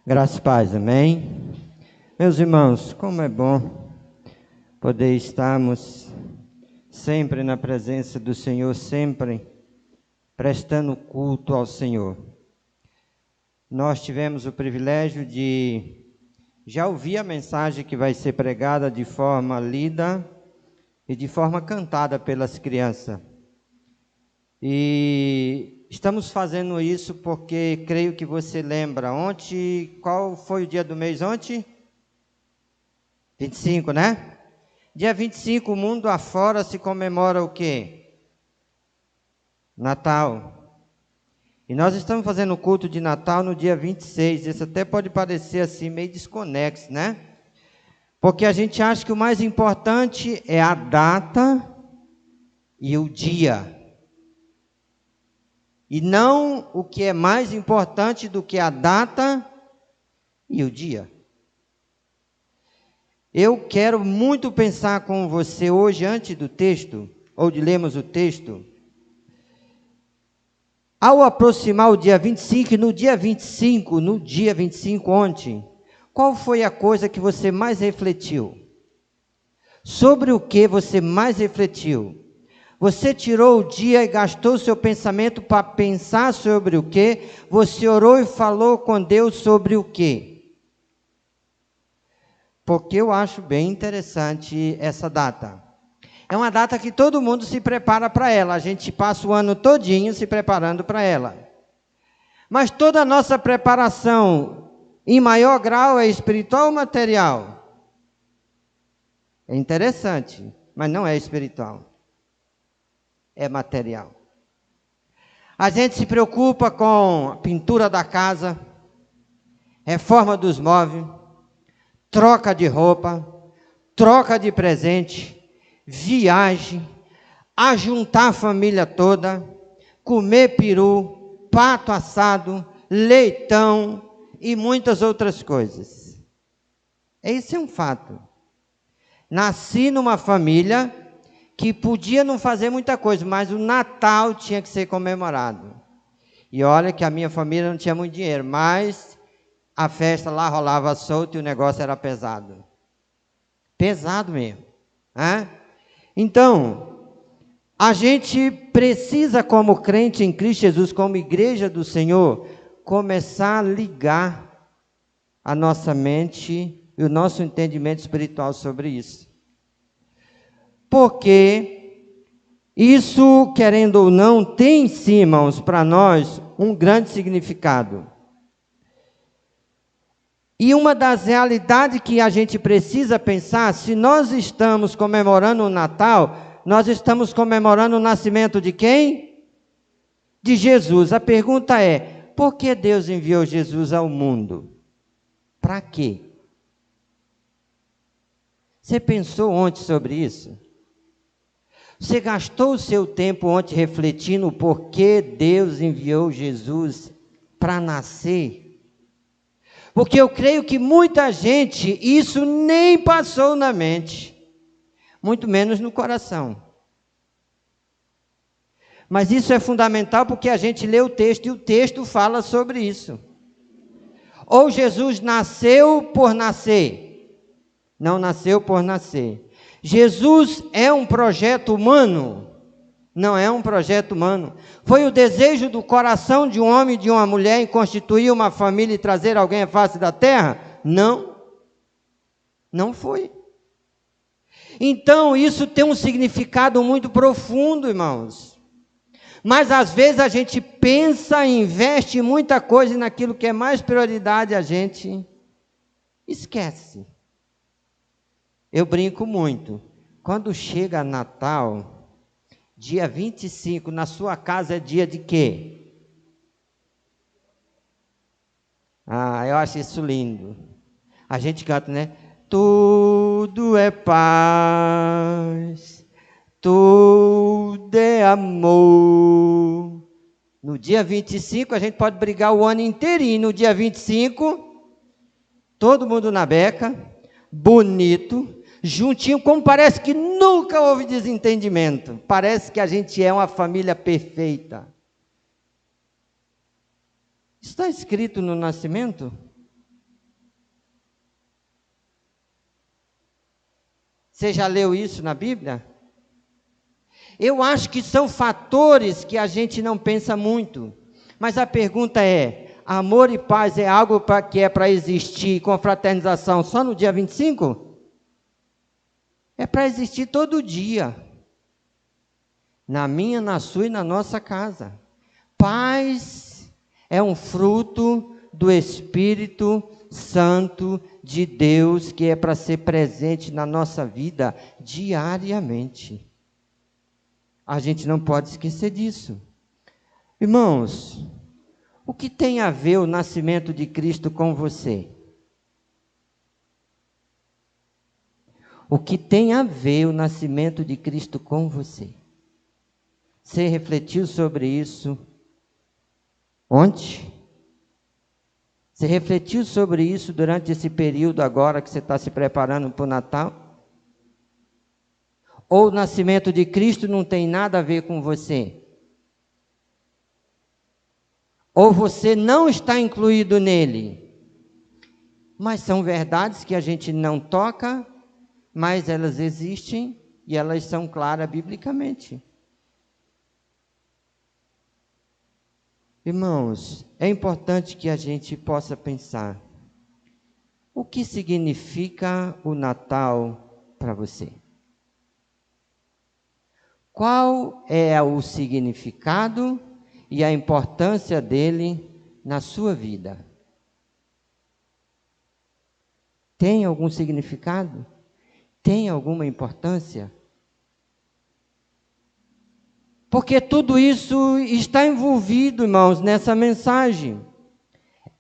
Graças e paz, amém? Meus irmãos, como é bom poder estarmos sempre na presença do Senhor, sempre prestando culto ao Senhor. Nós tivemos o privilégio de já ouvir a mensagem que vai ser pregada de forma lida e de forma cantada pelas crianças. E estamos fazendo isso porque creio que você lembra. Ontem, qual foi o dia do mês ontem? 25, né? Dia 25, o mundo afora se comemora o quê? Natal. E nós estamos fazendo o culto de Natal no dia 26. Isso até pode parecer assim meio desconexo, né? Porque a gente acha que o mais importante é a data e o dia. E não o que é mais importante do que a data e o dia. Eu quero muito pensar com você hoje, antes do texto, ou de lermos o texto. Ao aproximar o dia 25, no dia 25 ontem, qual foi a coisa que você mais refletiu? Sobre o que você mais refletiu? Você tirou o dia e gastou seu pensamento para pensar sobre o quê? Você orou e falou com Deus sobre o quê? Porque eu acho bem interessante essa data. É uma data que todo mundo se prepara para ela. A gente passa o ano todinho se preparando para ela. Mas toda a nossa preparação, em maior grau, é espiritual ou material? É interessante, mas não é espiritual. É material. A gente se preocupa com a pintura da casa, reforma dos móveis, troca de roupa, troca de presente, viagem, ajuntar a família toda, comer peru, pato assado, leitão e muitas outras coisas. Esse é um fato. Nasci numa família que podia não fazer muita coisa, mas o Natal tinha que ser comemorado. E olha que a minha família não tinha muito dinheiro, mas a festa lá rolava solta e o negócio era pesado. Pesado mesmo. Então, a gente precisa, como crente em Cristo Jesus, como igreja do Senhor, começar a ligar a nossa mente e o nosso entendimento espiritual sobre isso. Porque isso, querendo ou não, tem sim, irmãos, para nós, um grande significado. E uma das realidades que a gente precisa pensar, se nós estamos comemorando o Natal, nós estamos comemorando o nascimento de quem? De Jesus. A pergunta é, por que Deus enviou Jesus ao mundo? Para quê? Você pensou ontem sobre isso? Você gastou o seu tempo ontem refletindo o porquê Deus enviou Jesus para nascer? Porque eu creio que muita gente, isso nem passou na mente, muito menos no coração. Mas isso é fundamental porque a gente lê o texto e o texto fala sobre isso. Ou Jesus nasceu por nascer, não nasceu por nascer. Jesus é um projeto humano? Não é um projeto humano. Foi o desejo do coração de um homem e de uma mulher em constituir uma família e trazer alguém à face da terra? Não. Não foi. Então, isso tem um significado muito profundo, irmãos. Mas, às vezes, a gente pensa e investe muita coisa naquilo que é mais prioridade, a gente esquece. Eu brinco muito. Quando chega Natal, dia 25, na sua casa é dia de quê? Eu acho isso lindo. A gente canta, né? Tudo é paz, tudo é amor. No dia 25, a gente pode brigar o ano inteirinho. No dia 25, todo mundo na beca, bonito, juntinho, como parece que nunca houve desentendimento. Parece que a gente é uma família perfeita. Está escrito no nascimento? Você já leu isso na Bíblia? Eu acho que são fatores que a gente não pensa muito. Mas a pergunta é, amor e paz é algo que é para existir com fraternização só no dia 25? É para existir todo dia. Na minha, na sua e na nossa casa. Paz é um fruto do Espírito Santo de Deus, que é para ser presente na nossa vida diariamente. A gente não pode esquecer disso. Irmãos, o que tem a ver o nascimento de Cristo com você? O que tem a ver o nascimento de Cristo com você? Você refletiu sobre isso ontem? Você refletiu sobre isso durante esse período agora que você está se preparando para o Natal? Ou o nascimento de Cristo não tem nada a ver com você? Ou você não está incluído nele? Mas são verdades que a gente não toca, mas elas existem e elas são claras biblicamente. Irmãos, é importante que a gente possa pensar: o que significa o Natal para você? Qual é o significado e a importância dele na sua vida? Tem algum significado? Tem alguma importância? Porque tudo isso está envolvido, irmãos, nessa mensagem.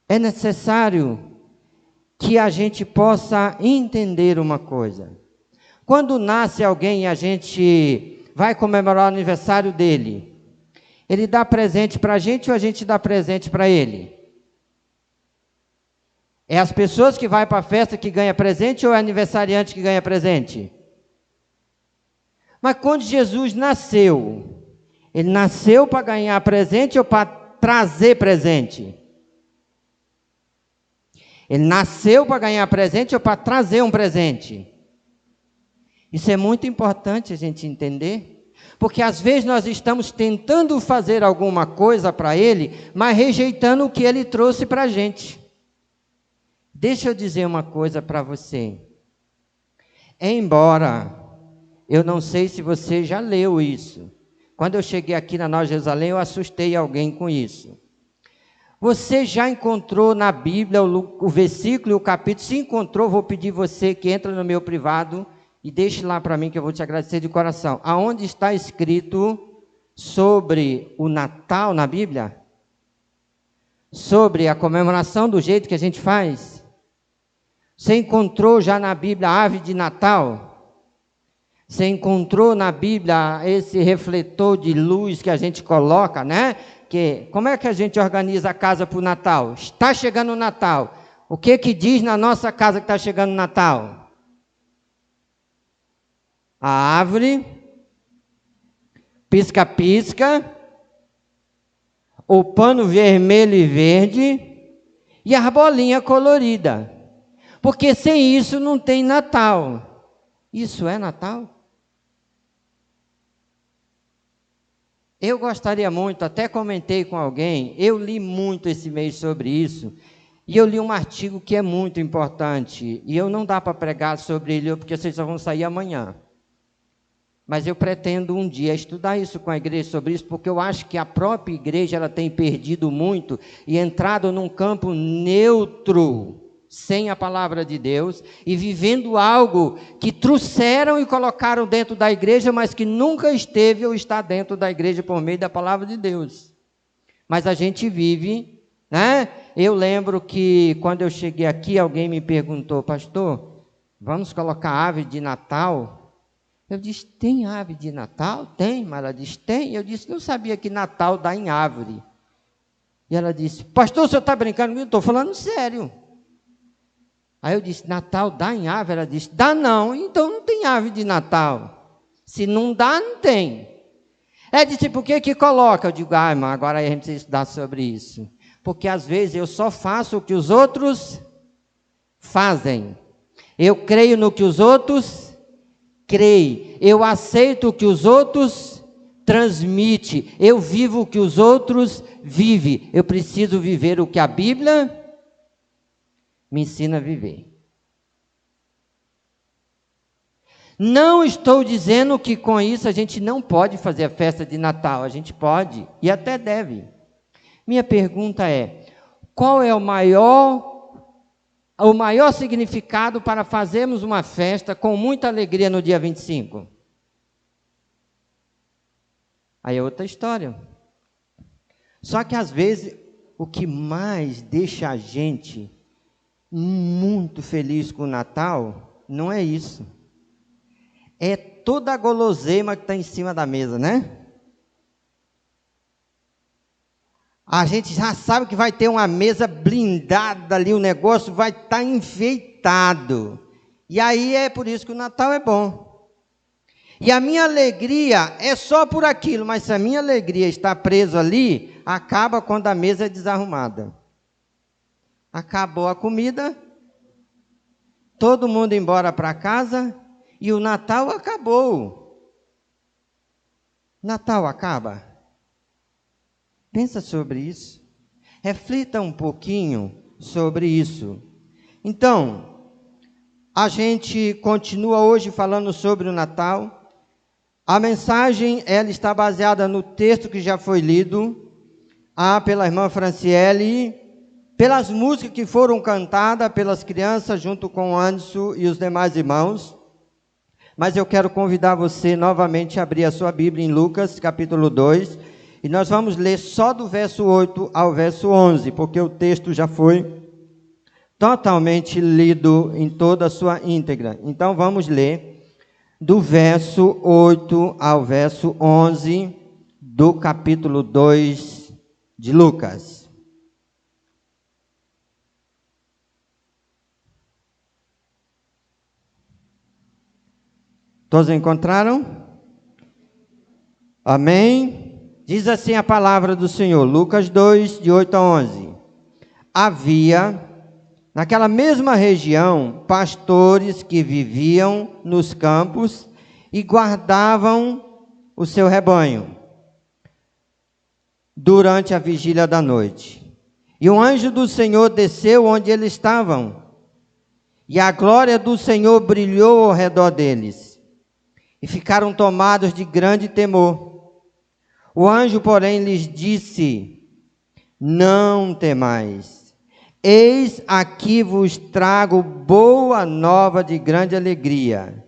É necessário que a gente possa entender uma coisa. Quando nasce alguém e a gente vai comemorar o aniversário dele, ele dá presente para a gente ou a gente dá presente para ele? É as pessoas que vão para a festa que ganham presente ou é aniversariante que ganha presente? Mas quando Jesus nasceu, ele nasceu para ganhar presente ou para trazer presente? Ele nasceu para ganhar presente ou para trazer um presente? Isso é muito importante a gente entender, porque às vezes nós estamos tentando fazer alguma coisa para ele, mas rejeitando o que ele trouxe para a gente. Deixa eu dizer uma coisa para você. Embora, eu não sei se você já leu isso. Quando eu cheguei aqui na Nova Jerusalém, eu assustei alguém com isso. Você já encontrou na Bíblia o versículo e o capítulo? Se encontrou, vou pedir você que entre no meu privado e deixe lá para mim que eu vou te agradecer de coração. Aonde está escrito sobre o Natal na Bíblia? Sobre a comemoração do jeito que a gente faz? Você encontrou já na Bíblia a ave de Natal? Você encontrou na Bíblia esse refletor de luz que a gente coloca, né? Como é que a gente organiza a casa para o Natal? Está chegando o Natal. O que diz na nossa casa que está chegando o Natal? A árvore, pisca-pisca, o pano vermelho e verde e a bolinha colorida. Porque sem isso não tem Natal. Isso é Natal? Eu gostaria muito, até comentei com alguém, eu li muito esse mês sobre isso, e eu li um artigo que é muito importante, e eu não dá para pregar sobre ele, porque vocês só vão sair amanhã. Mas eu pretendo um dia estudar isso com a igreja sobre isso, porque eu acho que a própria igreja ela tem perdido muito e entrado num campo neutro, sem a palavra de Deus, e vivendo algo que trouxeram e colocaram dentro da igreja, mas que nunca esteve ou está dentro da igreja por meio da palavra de Deus. Mas a gente vive, né? Eu lembro que quando eu cheguei aqui, alguém me perguntou: pastor, vamos colocar ave de Natal? Eu disse: tem ave de Natal? Tem, mas ela disse: tem. Eu disse: não sabia que Natal dá em árvore. E ela disse: pastor, o senhor está brincando comigo? Eu estou falando sério. Aí eu disse: Natal dá em ave? Ela disse: dá não, então não tem ave de Natal. Se não dá, não tem. Ela disse: por que coloca? Eu digo: irmão, agora a gente precisa estudar sobre isso. Porque às vezes eu só faço o que os outros fazem. Eu creio no que os outros creem. Eu aceito o que os outros transmitem. Eu vivo o que os outros vivem. Eu preciso viver o que a Bíblia me ensina a viver. Não estou dizendo que com isso a gente não pode fazer a festa de Natal. A gente pode e até deve. Minha pergunta é: qual é o maior significado para fazermos uma festa com muita alegria no dia 25? Aí é outra história. Só que às vezes o que mais deixa a gente muito feliz com o Natal não é isso. É toda a guloseima que está em cima da mesa, né? A gente já sabe que vai ter uma mesa blindada ali, o negócio vai estar enfeitado. E aí é por isso que o Natal é bom. E a minha alegria é só por aquilo, mas se a minha alegria está presa ali, acaba quando a mesa é desarrumada. Acabou a comida, todo mundo embora para casa, e o Natal acabou. Natal acaba? Pensa sobre isso. Reflita um pouquinho sobre isso. Então, a gente continua hoje falando sobre o Natal. A mensagem, ela está baseada no texto que já foi lido, pela irmã Franciele, pelas músicas que foram cantadas pelas crianças junto com o Anderson e os demais irmãos. Mas eu quero convidar você novamente a abrir a sua Bíblia em Lucas, capítulo 2, e nós vamos ler só do verso 8 ao verso 11, porque o texto já foi totalmente lido em toda a sua íntegra. Então vamos ler do verso 8 ao verso 11 do capítulo 2 de Lucas. Todos encontraram? Amém? Diz assim a palavra do Senhor, Lucas 2, de 8 a 11. Havia, naquela mesma região, pastores que viviam nos campos e guardavam o seu rebanho durante a vigília da noite. E um anjo do Senhor desceu onde eles estavam, e a glória do Senhor brilhou ao redor deles. E ficaram tomados de grande temor. O anjo, porém, lhes disse: não temais. Eis aqui vos trago boa nova de grande alegria,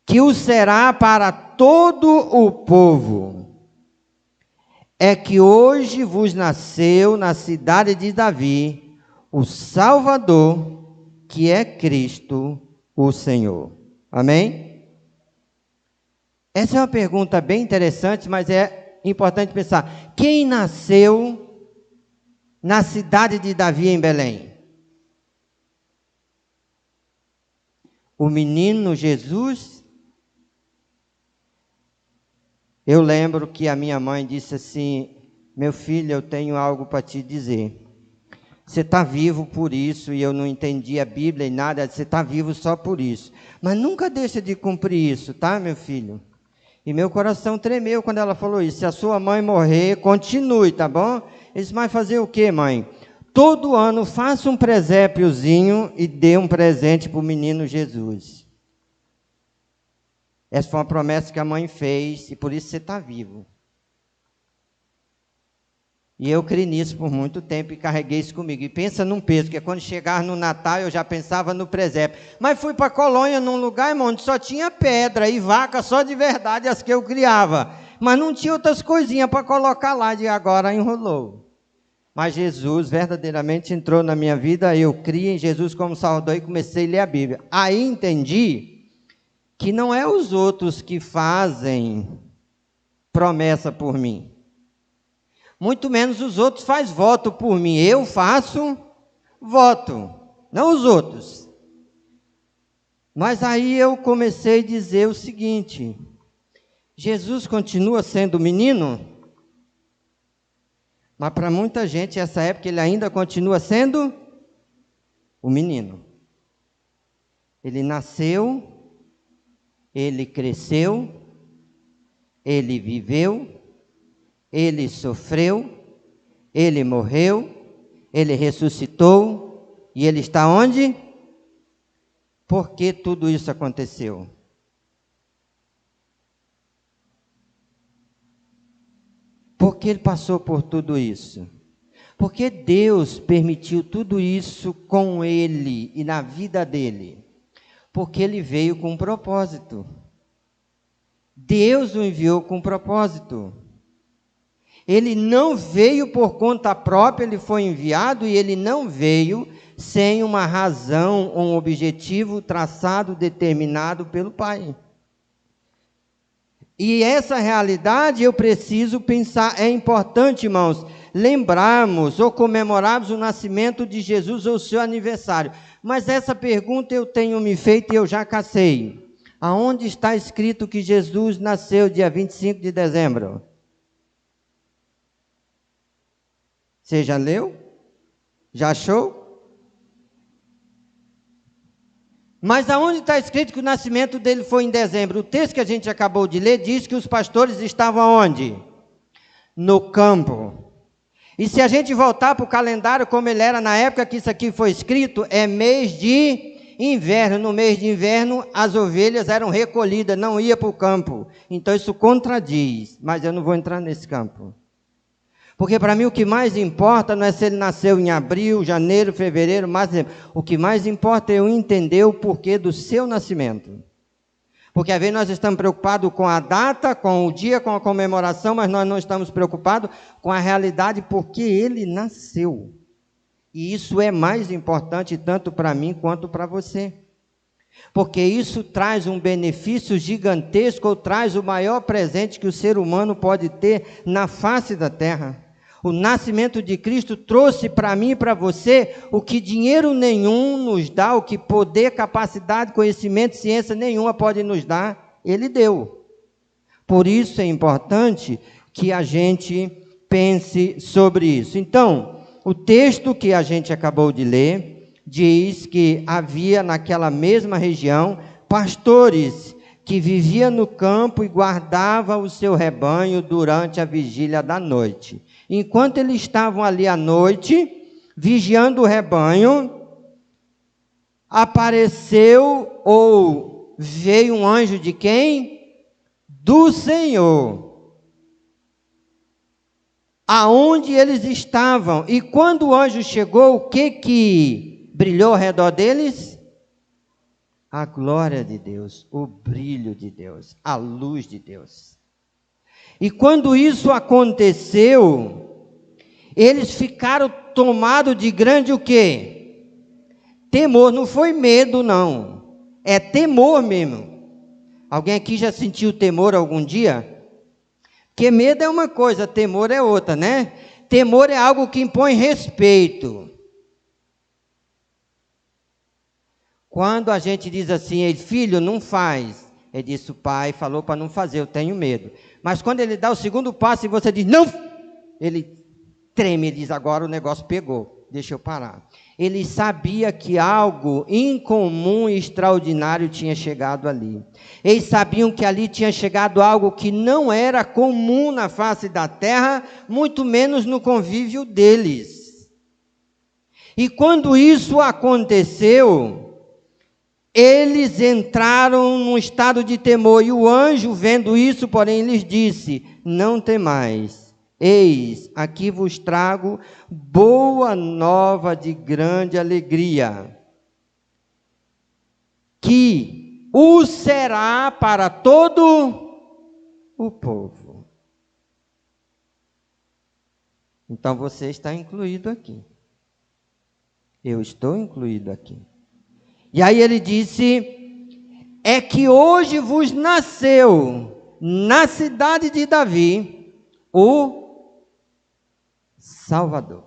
que o será para todo o povo. É que hoje vos nasceu na cidade de Davi o Salvador, que é Cristo o Senhor. Amém? Essa é uma pergunta bem interessante, mas é importante pensar. Quem nasceu na cidade de Davi, em Belém? O menino Jesus? Eu lembro que a minha mãe disse assim: meu filho, eu tenho algo para te dizer. Você está vivo por isso, e eu não entendi a Bíblia e nada, você está vivo só por isso. Mas nunca deixa de cumprir isso, tá, meu filho? E meu coração tremeu quando ela falou isso. Se a sua mãe morrer, continue, tá bom? Eles vai fazer o quê, mãe? Todo ano faça um presépiozinho e dê um presente para o menino Jesus. Essa foi uma promessa que a mãe fez, e por isso você está vivo. E eu criei nisso por muito tempo e carreguei isso comigo. E pensa num peso, que quando chegar no Natal eu já pensava no presépio. Mas fui para Colônia, num lugar, irmão, onde só tinha pedra e vaca só de verdade, as que eu criava. Mas não tinha outras coisinhas para colocar lá, de agora enrolou. Mas Jesus verdadeiramente entrou na minha vida, eu criei em Jesus como Salvador e comecei a ler a Bíblia. Aí entendi que não é os outros que fazem promessa por mim. Muito menos os outros fazem voto por mim. Eu faço voto, não os outros. Mas aí eu comecei a dizer o seguinte: Jesus continua sendo menino? Mas para muita gente, essa época, ele ainda continua sendo o menino. Ele nasceu, Ele cresceu, ele viveu, ele sofreu, ele morreu, ele ressuscitou, e ele está onde? Por que tudo isso aconteceu? Por que ele passou por tudo isso? Porque Deus permitiu tudo isso com ele e na vida dele. Porque ele veio com um propósito. Deus o enviou com um propósito. Ele não veio por conta própria, ele foi enviado e ele não veio sem uma razão ou um objetivo traçado, determinado pelo Pai. E essa realidade eu preciso pensar, é importante, irmãos, lembrarmos ou comemorarmos o nascimento de Jesus ou o seu aniversário. Mas essa pergunta eu tenho me feito e eu já cacei. Aonde está escrito que Jesus nasceu dia 25 de dezembro? Você já leu? Já achou? Mas aonde está escrito que o nascimento dele foi em dezembro? O texto que a gente acabou de ler diz que os pastores estavam onde? No campo. E se a gente voltar para o calendário como ele era na época que isso aqui foi escrito, é mês de inverno. No mês de inverno, as ovelhas eram recolhidas, não ia para o campo. Então isso contradiz, mas eu não vou entrar nesse campo. Porque para mim o que mais importa não é se ele nasceu em abril, janeiro, fevereiro, março. O que mais importa é eu entender o porquê do seu nascimento. Porque às vezes nós estamos preocupados com a data, com o dia, com a comemoração, mas nós não estamos preocupados com a realidade porque ele nasceu. E isso é mais importante tanto para mim quanto para você. Porque isso traz um benefício gigantesco, ou traz o maior presente que o ser humano pode ter na face da terra. O nascimento de Cristo trouxe para mim e para você o que dinheiro nenhum nos dá, o que poder, capacidade, conhecimento, ciência nenhuma pode nos dar, Ele deu. Por isso é importante que a gente pense sobre isso. Então, o texto que a gente acabou de ler diz que havia naquela mesma região pastores que viviam no campo e guardavam o seu rebanho durante a vigília da noite. Enquanto eles estavam ali à noite, vigiando o rebanho, apareceu ou veio um anjo de quem? Do Senhor. Aonde eles estavam. E quando o anjo chegou, o que brilhou ao redor deles? A glória de Deus, o brilho de Deus, a luz de Deus. E quando isso aconteceu, eles ficaram tomados de grande o quê? Temor. Não foi medo, não. É temor mesmo. Alguém aqui já sentiu temor algum dia? Porque medo é uma coisa, temor é outra, né? Temor é algo que impõe respeito. Quando a gente diz assim, filho, não faz. Ele disse, o pai falou para não fazer, eu tenho medo. Mas quando ele dá o segundo passo e você diz, não, ele treme, ele diz, agora o negócio pegou, deixa eu parar. Ele sabia que algo incomum e extraordinário tinha chegado ali. Eles sabiam que ali tinha chegado algo que não era comum na face da terra, muito menos no convívio deles. E quando isso aconteceu, eles entraram num estado de temor, e o anjo, vendo isso, porém, lhes disse, não temais, eis, aqui vos trago boa nova de grande alegria, que o será para todo o povo. Então você está incluído aqui. Eu estou incluído aqui. E aí ele disse, é que hoje vos nasceu na cidade de Davi o Salvador.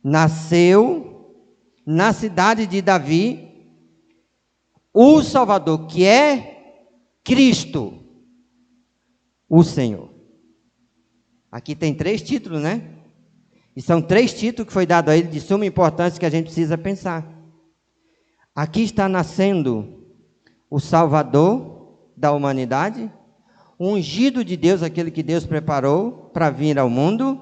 Nasceu na cidade de Davi o Salvador, que é Cristo, o Senhor. Aqui tem 3 títulos, né? E são 3 títulos que foi dado a ele de suma importância que a gente precisa pensar. Aqui está nascendo o Salvador da humanidade, o ungido de Deus, aquele que Deus preparou para vir ao mundo,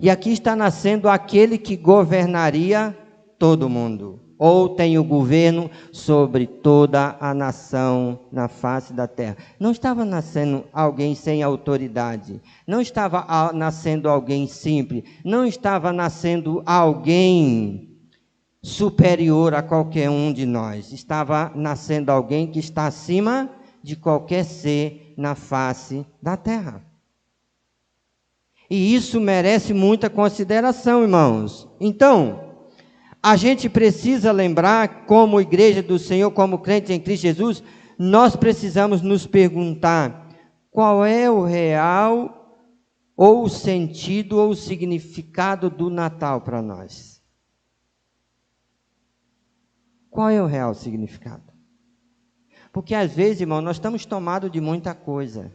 e aqui está nascendo aquele que governaria todo o mundo, ou tem o governo sobre toda a nação na face da terra. Não estava nascendo alguém sem autoridade, não estava nascendo alguém simples, não estava nascendo alguém superior a qualquer um de nós, estava nascendo alguém que está acima de qualquer ser na face da terra. E isso merece muita consideração, irmãos. Então, a gente precisa lembrar, como igreja do Senhor, como crente em Cristo Jesus, nós precisamos nos perguntar qual é o real, ou o sentido, ou o significado do Natal para nós. Qual é o real significado? Porque às vezes, irmão, nós estamos tomados de muita coisa.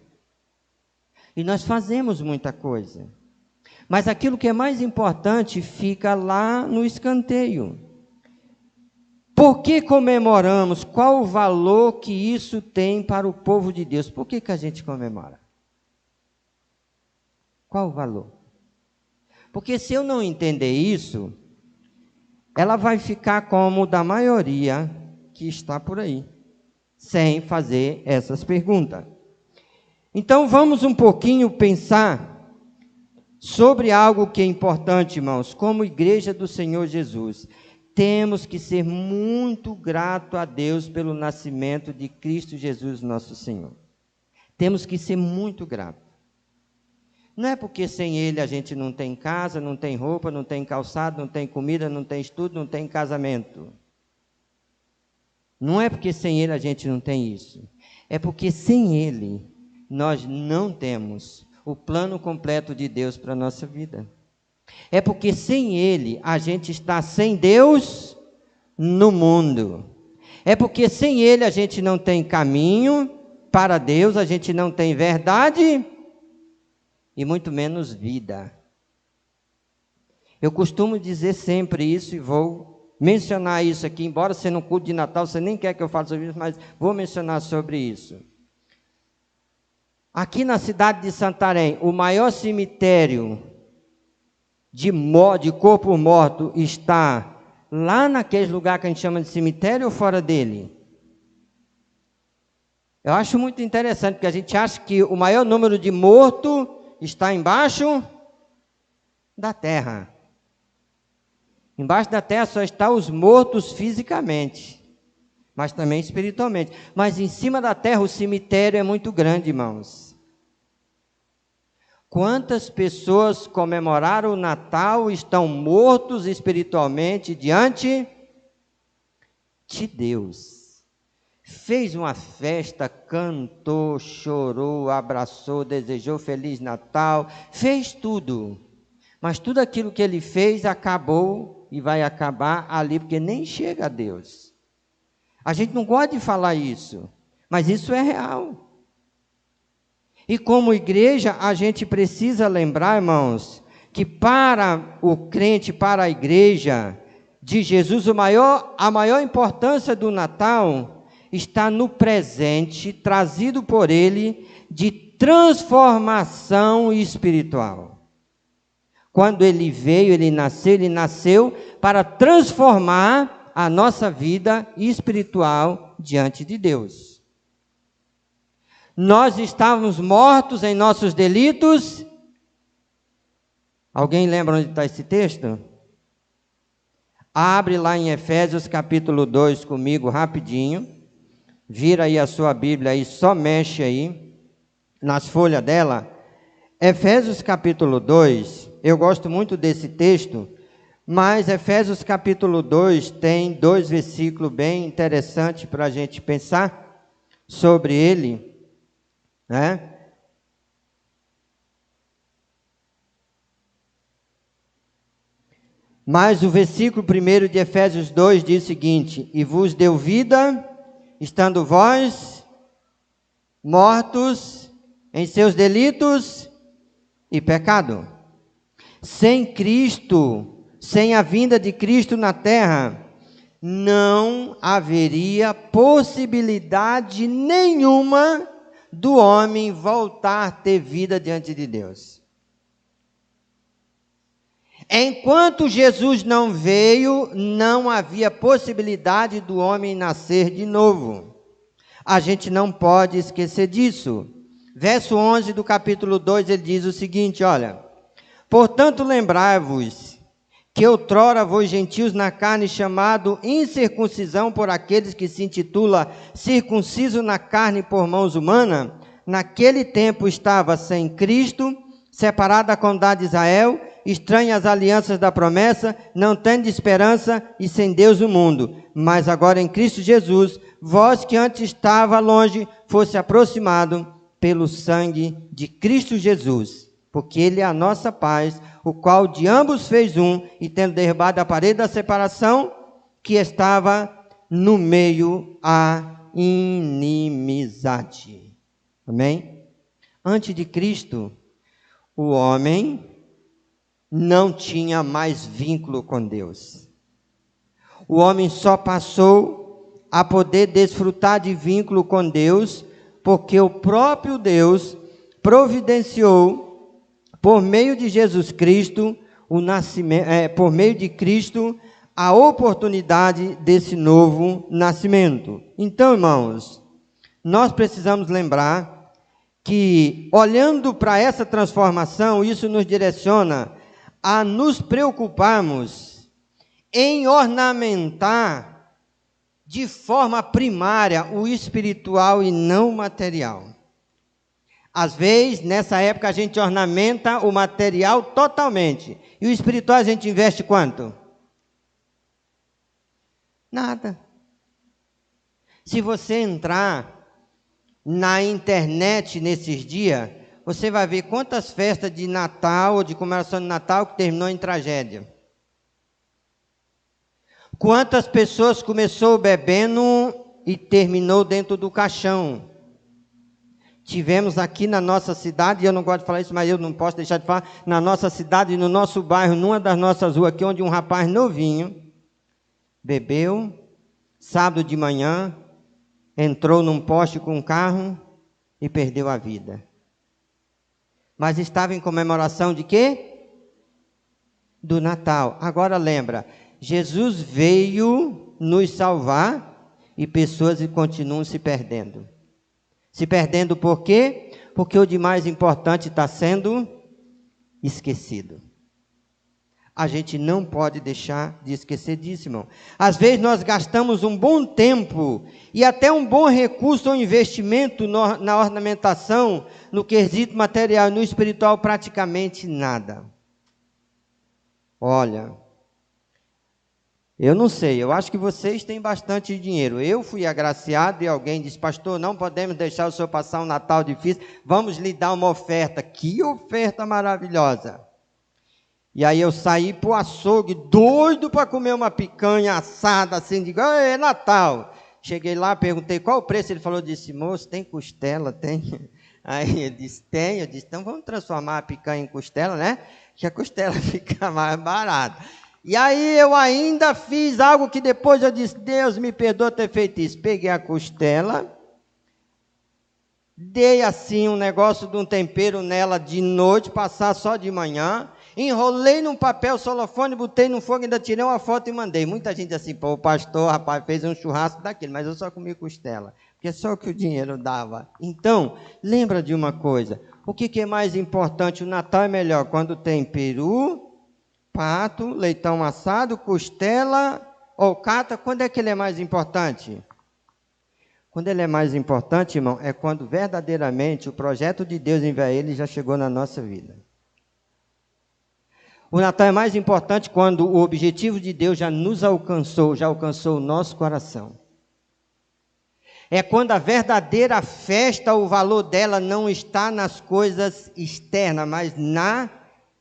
E nós fazemos muita coisa. Mas aquilo que é mais importante fica lá no escanteio. Por que comemoramos? Qual o valor que isso tem para o povo de Deus? Por que a gente comemora? Qual o valor? Porque se eu não entender isso, ela vai ficar como da maioria que está por aí, sem fazer essas perguntas. Então vamos um pouquinho pensar sobre algo que é importante, irmãos. Como igreja do Senhor Jesus, temos que ser muito grato a Deus pelo nascimento de Cristo Jesus, nosso Senhor. Temos que ser muito grato. Não é porque sem Ele a gente não tem casa, não tem roupa, não tem calçado, não tem comida, não tem estudo, não tem casamento. Não é porque sem Ele a gente não tem isso. É porque sem Ele nós não temos o plano completo de Deus para a nossa vida. É porque sem Ele a gente está sem Deus no mundo. É porque sem Ele a gente não tem caminho para Deus, a gente não tem verdade e muito menos vida. Eu costumo dizer sempre isso e vou mencionar isso aqui, embora seja no culto de Natal, você nem quer que eu fale sobre isso, mas vou mencionar sobre isso. Aqui na cidade de Santarém, o maior cemitério de corpo morto está lá naquele lugar que a gente chama de cemitério ou fora dele? Eu acho muito interessante, porque a gente acha que o maior número de mortos está embaixo da terra. Embaixo da terra só estão os mortos fisicamente, mas também espiritualmente. Mas em cima da terra o cemitério é muito grande, irmãos. Quantas pessoas comemoraram o Natal e estão mortos espiritualmente diante de Deus? Fez uma festa, cantou, chorou, abraçou, desejou Feliz Natal, fez tudo. Mas tudo aquilo que ele fez acabou e vai acabar ali, porque nem chega a Deus. A gente não gosta de falar isso, mas isso é real. E como igreja, a gente precisa lembrar, irmãos, que para o crente, para a igreja de Jesus, a maior importância do Natal está no presente, trazido por Ele, de transformação espiritual. Quando Ele veio, Ele nasceu para transformar a nossa vida espiritual diante de Deus. Nós estávamos mortos em nossos delitos. Alguém lembra onde está esse texto? Abre lá em Efésios capítulo 2 comigo rapidinho. Vira aí a sua Bíblia aí, só mexe aí nas folhas dela. Efésios capítulo 2, eu gosto muito desse texto, mas Efésios capítulo 2 tem 2 versículos bem interessantes para a gente pensar sobre ele. Mas o versículo 1 de Efésios 2 diz o seguinte: e vos deu vida, estando vós mortos em seus delitos e pecado. Sem Cristo, sem a vinda de Cristo na terra, não haveria possibilidade nenhuma do homem voltar a ter vida diante de Deus. Enquanto Jesus não veio, não havia possibilidade do homem nascer de novo. A gente não pode esquecer disso. Verso 11 do capítulo 2, ele diz o seguinte, olha: portanto, lembrai-vos que outrora vós gentios na carne chamado incircuncisão por aqueles que se intitula circunciso na carne por mãos humanas, naquele tempo estava sem Cristo, separado da comunidade de Israel, estranho às alianças da promessa, não tendo esperança e sem Deus no mundo. Mas agora em Cristo Jesus, vós que antes estava longe, fosse aproximado pelo sangue de Cristo Jesus, porque Ele é a nossa paz, o qual de ambos fez um, e tendo derribado a parede da separação, que estava no meio a inimizade. Amém? Antes de Cristo, o homem não tinha mais vínculo com Deus. O homem só passou a poder desfrutar de vínculo com Deus, porque o próprio Deus providenciou, por meio de Jesus Cristo, o nascimento, por meio de Cristo, a oportunidade desse novo nascimento. Então, irmãos, nós precisamos lembrar que, olhando para essa transformação, isso nos direciona a nos preocuparmos em ornamentar de forma primária o espiritual e não o material. Às vezes, nessa época, a gente ornamenta o material totalmente. E o espiritual a gente investe quanto? Nada. Se você entrar na internet nesses dias, você vai ver quantas festas de Natal ou de comemoração de Natal que terminou em tragédia. Quantas pessoas começou bebendo e terminou dentro do caixão. Tivemos aqui na nossa cidade, e eu não gosto de falar isso, mas eu não posso deixar de falar, na nossa cidade, no nosso bairro, numa das nossas ruas aqui, onde um rapaz novinho bebeu, sábado de manhã, entrou num poste com um carro e perdeu a vida. Mas estava em comemoração de quê? Do Natal. Agora lembra, Jesus veio nos salvar e pessoas continuam se perdendo. Se perdendo por quê? Porque o de mais importante está sendo esquecido. A gente não pode deixar de esquecer disso, irmão. Às vezes nós gastamos um bom tempo e até um bom recurso ou investimento na ornamentação, no quesito material, no espiritual, praticamente nada. Olha, eu não sei, eu acho que vocês têm bastante dinheiro. Eu fui agraciado e alguém disse, pastor, não podemos deixar o senhor passar um Natal difícil, vamos lhe dar uma oferta. Que oferta maravilhosa! E aí eu saí para o açougue, doido para comer uma picanha assada, assim, digo, é Natal. Cheguei lá, perguntei qual o preço, ele falou, disse, moço, tem costela, tem? Aí ele disse, tem, eu disse, então vamos transformar a picanha em costela, né? Que a costela fica mais barata. E aí eu ainda fiz algo que depois eu disse, Deus me perdoa ter feito isso. Peguei a costela, dei assim um negócio de um tempero nela de noite, passar só de manhã, enrolei num papel solofone, botei no fogo, ainda tirei uma foto e mandei. Muita gente assim, pô, o pastor, rapaz, fez um churrasco daquele, mas eu só comi costela, porque é só o que o dinheiro dava. Então, lembra de uma coisa, o que é mais importante? O Natal é melhor quando tem peru, pato, leitão assado, costela ou cata. Quando é que ele é mais importante? Quando ele é mais importante, irmão, é quando verdadeiramente o projeto de Deus enviar ele já chegou na nossa vida. O Natal é mais importante quando o objetivo de Deus já nos alcançou, já alcançou o nosso coração. É quando a verdadeira festa, o valor dela não está nas coisas externas, mas na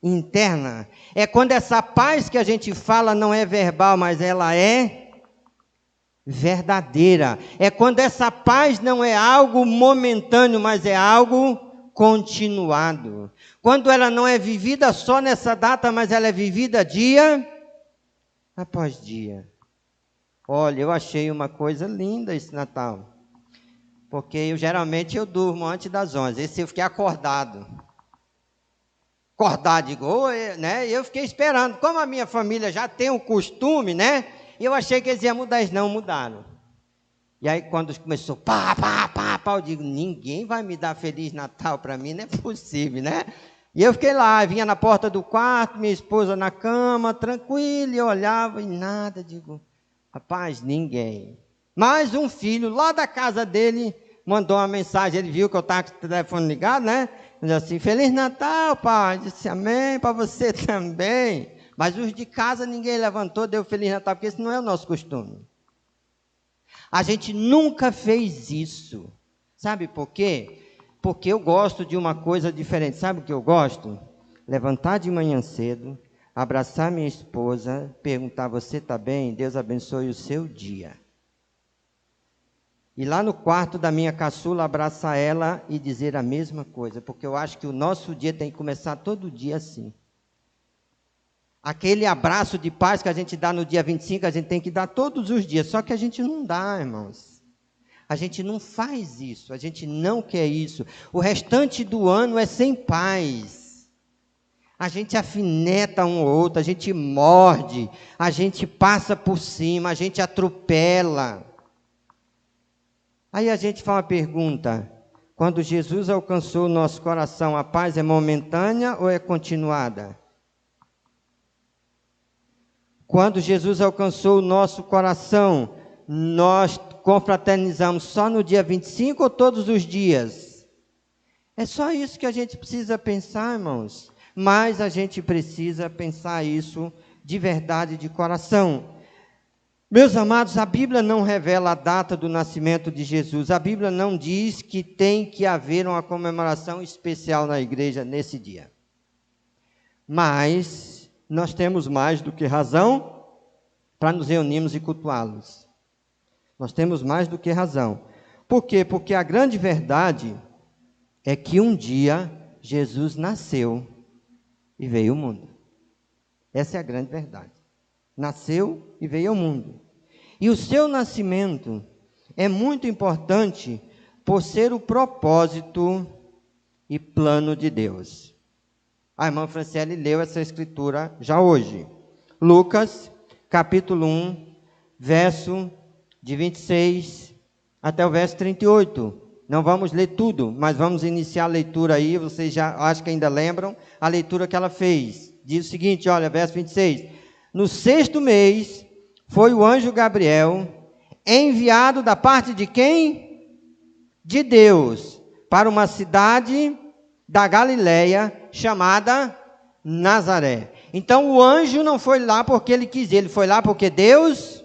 interna. É quando essa paz que a gente fala não é verbal, mas ela é verdadeira. É quando essa paz não é algo momentâneo, mas é algo continuado. Quando ela não é vivida só nessa data, mas ela é vivida dia após dia. Olha, eu achei uma coisa linda esse Natal. Porque geralmente eu durmo antes das 11. Esse eu fiquei acordado. Digo, né? E eu fiquei esperando. Como a minha família já tem um costume, né? Eu achei que eles iam mudar, eles não mudaram. E aí quando começou, pá, eu digo, ninguém vai me dar Feliz Natal para mim, não é possível, né? E eu fiquei lá, vinha na porta do quarto, minha esposa na cama, tranquila, e eu olhava e nada, digo, rapaz, ninguém. Mas um filho lá da casa dele mandou uma mensagem, ele viu que eu estava com o telefone ligado, né? Ele disse assim, Feliz Natal, pai. Eu disse, amém, para você também. Mas os de casa ninguém levantou, deu Feliz Natal, porque esse não é o nosso costume. A gente nunca fez isso. Sabe por quê? Porque eu gosto de uma coisa diferente. Sabe o que eu gosto? Levantar de manhã cedo, abraçar minha esposa, perguntar, você está bem? Deus abençoe o seu dia. E lá no quarto da minha caçula, abraçar ela e dizer a mesma coisa, porque eu acho que o nosso dia tem que começar todo dia assim. Aquele abraço de paz que a gente dá no dia 25, a gente tem que dar todos os dias, só que a gente não dá, irmãos. A gente não faz isso, a gente não quer isso. O restante do ano é sem paz. A gente afineta um ou outro, a gente morde, a gente passa por cima, a gente atropela. Aí a gente faz uma pergunta, quando Jesus alcançou o nosso coração, a paz é momentânea ou é continuada? Quando Jesus alcançou o nosso coração, nós confraternizamos só no dia 25 ou todos os dias? É só isso que a gente precisa pensar, irmãos. Mas a gente precisa pensar isso de verdade, de coração. Meus amados, a Bíblia não revela a data do nascimento de Jesus. A Bíblia não diz que tem que haver uma comemoração especial na igreja nesse dia. Mas nós temos mais do que razão para nos reunirmos e cultuá-los. Nós temos mais do que razão. Por quê? Porque a grande verdade é que um dia Jesus nasceu e veio ao mundo. Essa é a grande verdade. Nasceu e veio ao mundo. E o seu nascimento é muito importante por ser o propósito e plano de Deus. A irmã Franciele leu essa escritura já hoje. Lucas, capítulo 1, verso de 26 até o verso 38. Não vamos ler tudo, mas vamos iniciar a leitura aí. Vocês já, acho que ainda lembram, a leitura que ela fez. Diz o seguinte, olha, verso 26. No 6º mês, foi o anjo Gabriel, enviado da parte de quem? De Deus, para uma cidade da Galileia, chamada Nazaré. Então, o anjo não foi lá porque ele quis, ele foi lá porque Deus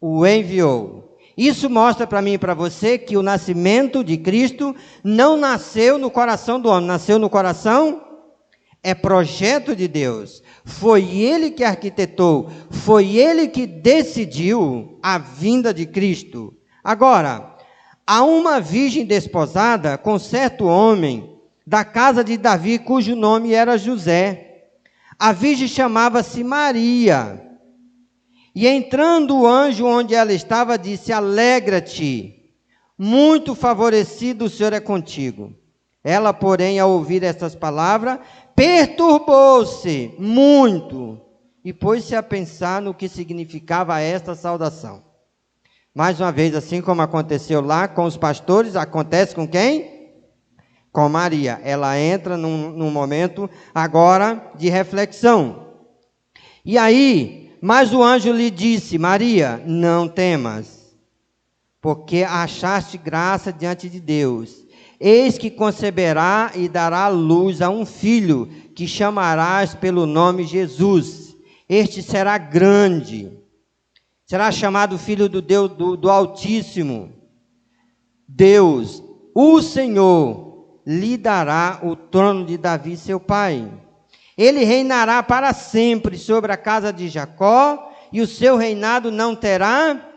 o enviou. Isso mostra para mim e para você que o nascimento de Cristo não nasceu no coração do homem, nasceu no coração, é projeto de Deus. Foi Ele que arquitetou, foi Ele que decidiu a vinda de Cristo. Agora, há uma virgem desposada com certo homem da casa de Davi, cujo nome era José. A virgem chamava-se Maria. E entrando o anjo onde ela estava, disse, alegra-te, muito favorecido o Senhor é contigo. Ela, porém, ao ouvir essas palavras, perturbou-se muito e pôs-se a pensar no que significava esta saudação. Mais uma vez, assim como aconteceu lá com os pastores, acontece com quem? Com Maria. Ela entra num momento agora de reflexão. E aí, mas o anjo lhe disse, Maria, não temas, porque achaste graça diante de Deus. Eis que conceberá e dará luz a um filho, que chamarás pelo nome Jesus. Este será grande, será chamado Filho do Deus do Altíssimo. Deus, o Senhor, lhe dará o trono de Davi, seu pai. Ele reinará para sempre sobre a casa de Jacó, e o seu reinado não terá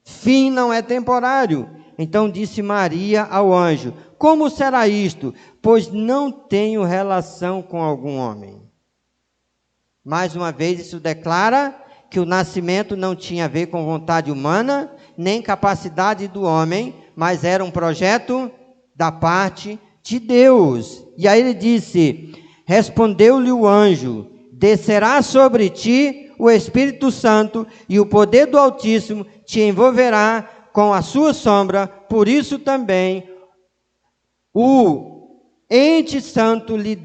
fim, não é temporário. Então disse Maria ao anjo, como será isto? Pois não tenho relação com algum homem. Mais uma vez isso declara que o nascimento não tinha a ver com vontade humana, nem capacidade do homem, mas era um projeto da parte de Deus. E aí ele disse: respondeu-lhe o anjo: descerá sobre ti o Espírito Santo, e o poder do Altíssimo te envolverá com a sua sombra, por isso também o ente santo lhe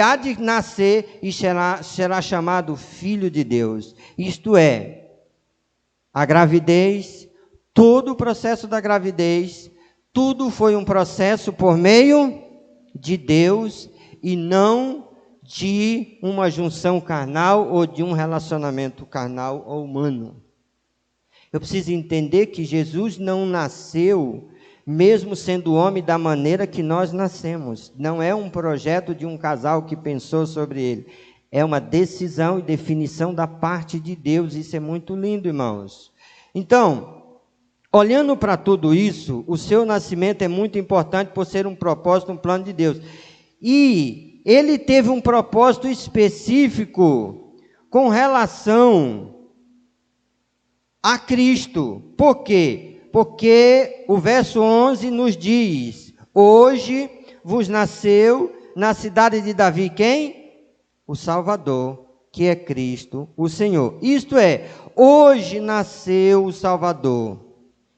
há de nascer e será chamado Filho de Deus. Isto é, a gravidez, todo o processo da gravidez, tudo foi um processo por meio de Deus e não de uma junção carnal ou de um relacionamento carnal ou humano. Eu preciso entender que Jesus não nasceu mesmo sendo homem da maneira que nós nascemos. Não é um projeto de um casal que pensou sobre ele. É uma decisão e definição da parte de Deus. Isso é muito lindo, irmãos. Então, olhando para tudo isso, o seu nascimento é muito importante por ser um propósito, um plano de Deus. E ele teve um propósito específico com relação a Cristo. Por quê? Porque o verso 11 nos diz: hoje vos nasceu na cidade de Davi quem? O Salvador, que é Cristo, o Senhor. Isto é, hoje nasceu o Salvador.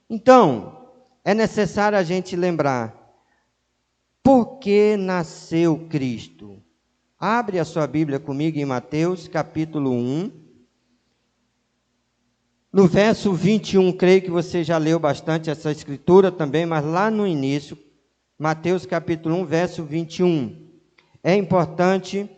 Então, é necessário a gente lembrar, por que nasceu Cristo? Abre a sua Bíblia comigo em Mateus capítulo 1. No verso 21, creio que você já leu bastante essa escritura também, mas lá no início, Mateus capítulo 1, verso 21. É importante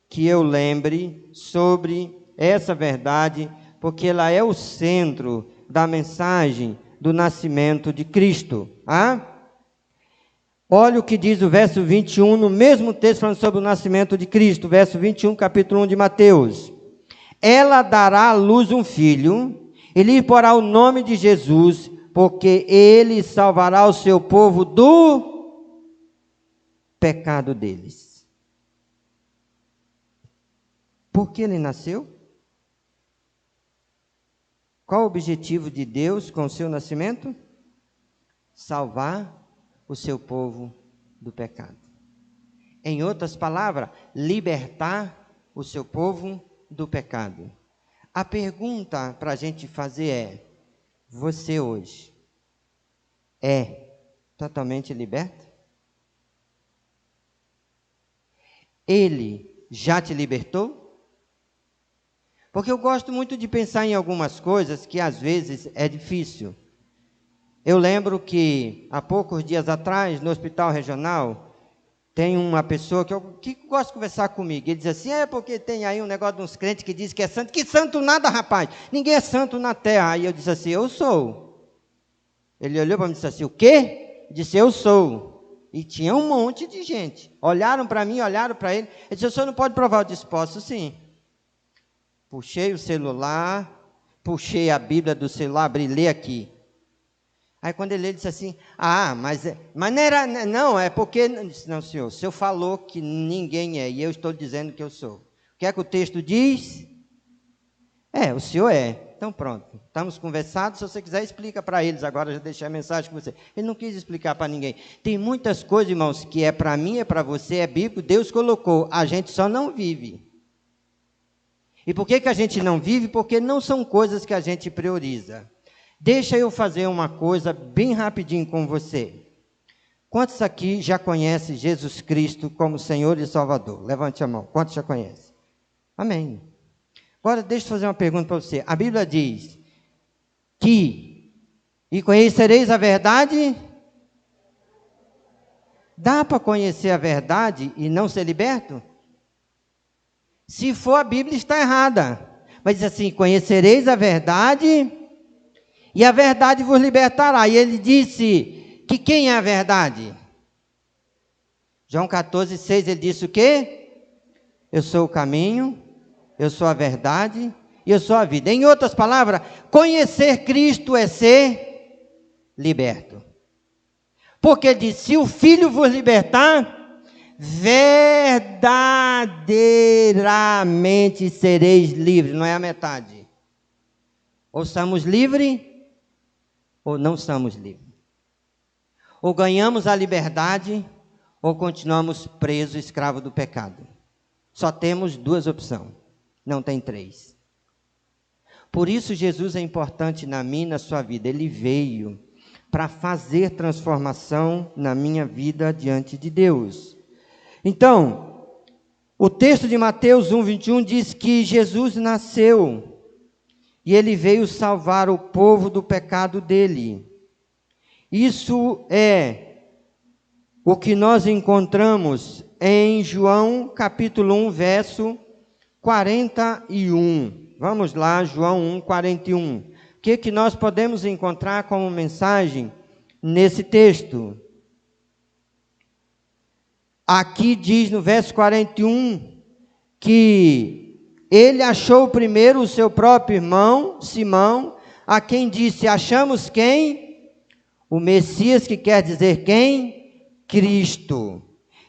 que eu lembre sobre essa verdade, porque ela é o centro da mensagem do nascimento de Cristo. Olha o que diz o verso 21, no mesmo texto falando sobre o nascimento de Cristo, verso 21, capítulo 1 de Mateus. Ela dará à luz um filho, e lhe porá o nome de Jesus, porque ele salvará o seu povo do pecado deles. Por que ele nasceu? Qual o objetivo de Deus com o seu nascimento? Salvar o seu povo do pecado. Em outras palavras, libertar o seu povo do pecado. A pergunta para a gente fazer é: você hoje é totalmente liberto? Ele já te libertou? Porque eu gosto muito de pensar em algumas coisas que às vezes é difícil. Eu lembro que há poucos dias atrás, no hospital regional, tem uma pessoa que gosta de conversar comigo. Ele diz assim: é porque tem aí um negócio de uns crentes que diz que é santo. Que santo nada, rapaz. Ninguém é santo na terra. Aí eu disse assim: eu sou. Ele olhou para mim e disse assim: o quê? Eu disse: eu sou. E tinha um monte de gente. Olharam para mim, olharam para ele. Ele disse: o senhor não pode provar? Eu disse: posso sim. Puxei o celular, puxei a Bíblia do celular, abri, lê aqui. Aí quando ele disse assim: mas não era, não, é porque, não senhor, o senhor falou que ninguém é, e eu estou dizendo que eu sou. O que é que o texto diz? O senhor é. Então pronto, estamos conversados, se você quiser explica para eles, agora já deixei a mensagem com você. Ele não quis explicar para ninguém. Tem muitas coisas, irmãos, que é para mim, é para você, é bíblico, Deus colocou, a gente só não vive. E por que a gente não vive? Porque não são coisas que a gente prioriza. Deixa eu fazer uma coisa bem rapidinho com você. Quantos aqui já conhecem Jesus Cristo como Senhor e Salvador? Levante a mão. Quantos já conhecem? Amém. Agora, deixa eu fazer uma pergunta para você. A Bíblia diz que, e conhecereis a verdade? Dá para conhecer a verdade e não ser liberto? Se for, a Bíblia está errada. Mas diz assim: conhecereis a verdade e a verdade vos libertará. E ele disse que quem é a verdade? João 14, 6, ele disse o quê? Eu sou o caminho, eu sou a verdade e eu sou a vida. Em outras palavras, conhecer Cristo é ser liberto. Porque ele disse: se o Filho vos libertar, verdadeiramente sereis livres. Não é a metade. Ou estamos livres, ou não estamos livres. Ou ganhamos a liberdade, ou continuamos presos, escravos do pecado. Só temos duas opções, não tem três. Por isso Jesus é importante na minha e na sua vida. Ele veio para fazer transformação na minha vida diante de Deus. Então, o texto de Mateus 1:21 diz que Jesus nasceu e ele veio salvar o povo do pecado dele. Isso é o que nós encontramos em João capítulo 1, verso 41. Vamos lá, João 1, 41. O que nós podemos encontrar como mensagem nesse texto? Aqui diz no verso 41 que ele achou primeiro o seu próprio irmão, Simão, a quem disse: achamos quem? O Messias, que quer dizer quem? Cristo.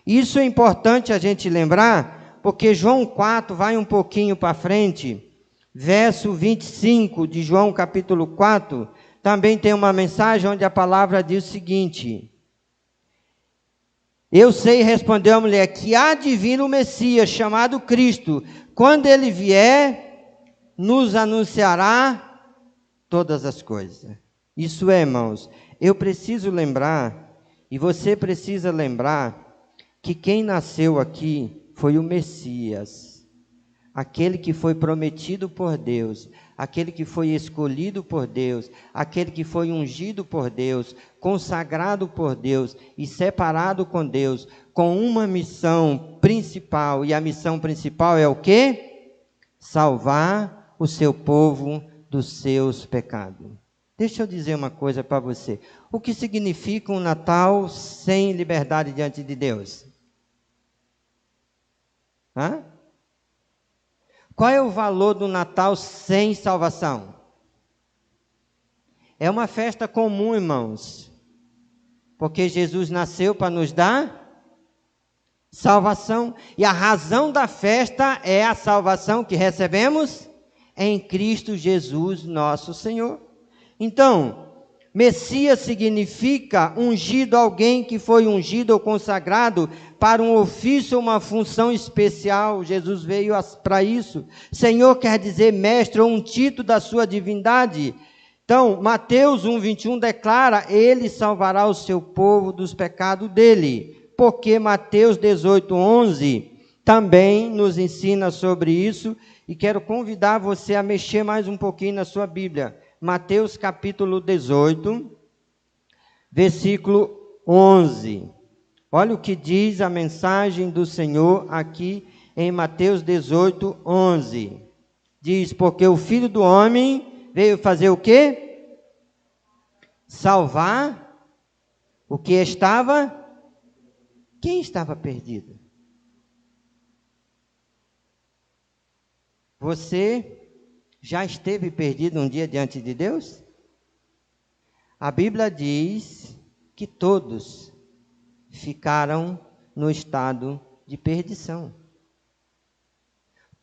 Isso é importante a gente lembrar, porque João 4 vai um pouquinho para frente. Verso 25 de João capítulo 4, também tem uma mensagem onde a palavra diz o seguinte: eu sei, respondeu a mulher, que há de vir o Messias, chamado Cristo. Quando ele vier, nos anunciará todas as coisas. Isso é, irmãos, eu preciso lembrar, e você precisa lembrar, que quem nasceu aqui foi o Messias. Aquele que foi prometido por Deus, aquele que foi escolhido por Deus, aquele que foi ungido por Deus, consagrado por Deus e separado com Deus, com uma missão principal. E a missão principal é o quê? Salvar o seu povo dos seus pecados. Deixa eu dizer uma coisa para você. O que significa um Natal sem liberdade diante de Deus? Hã? Qual é o valor do Natal sem salvação? É uma festa comum, irmãos, porque Jesus nasceu para nos dar salvação, e a razão da festa é a salvação que recebemos em Cristo Jesus, nosso Senhor. Então, Messias significa ungido, alguém que foi ungido ou consagrado para um ofício ou uma função especial. Jesus veio para isso. Senhor quer dizer mestre ou um título da sua divindade. Então, Mateus 1:21 declara: ele salvará o seu povo dos pecados dele. Porque Mateus 18:11 também nos ensina sobre isso. E quero convidar você a mexer mais um pouquinho na sua Bíblia. Mateus capítulo 18, versículo 11. Olha o que diz a mensagem do Senhor aqui em Mateus 18, 11. Diz: porque o Filho do Homem veio fazer o quê? Salvar o que estava... Quem estava perdido? Você já esteve perdido um dia diante de Deus? A Bíblia diz que todos ficaram no estado de perdição.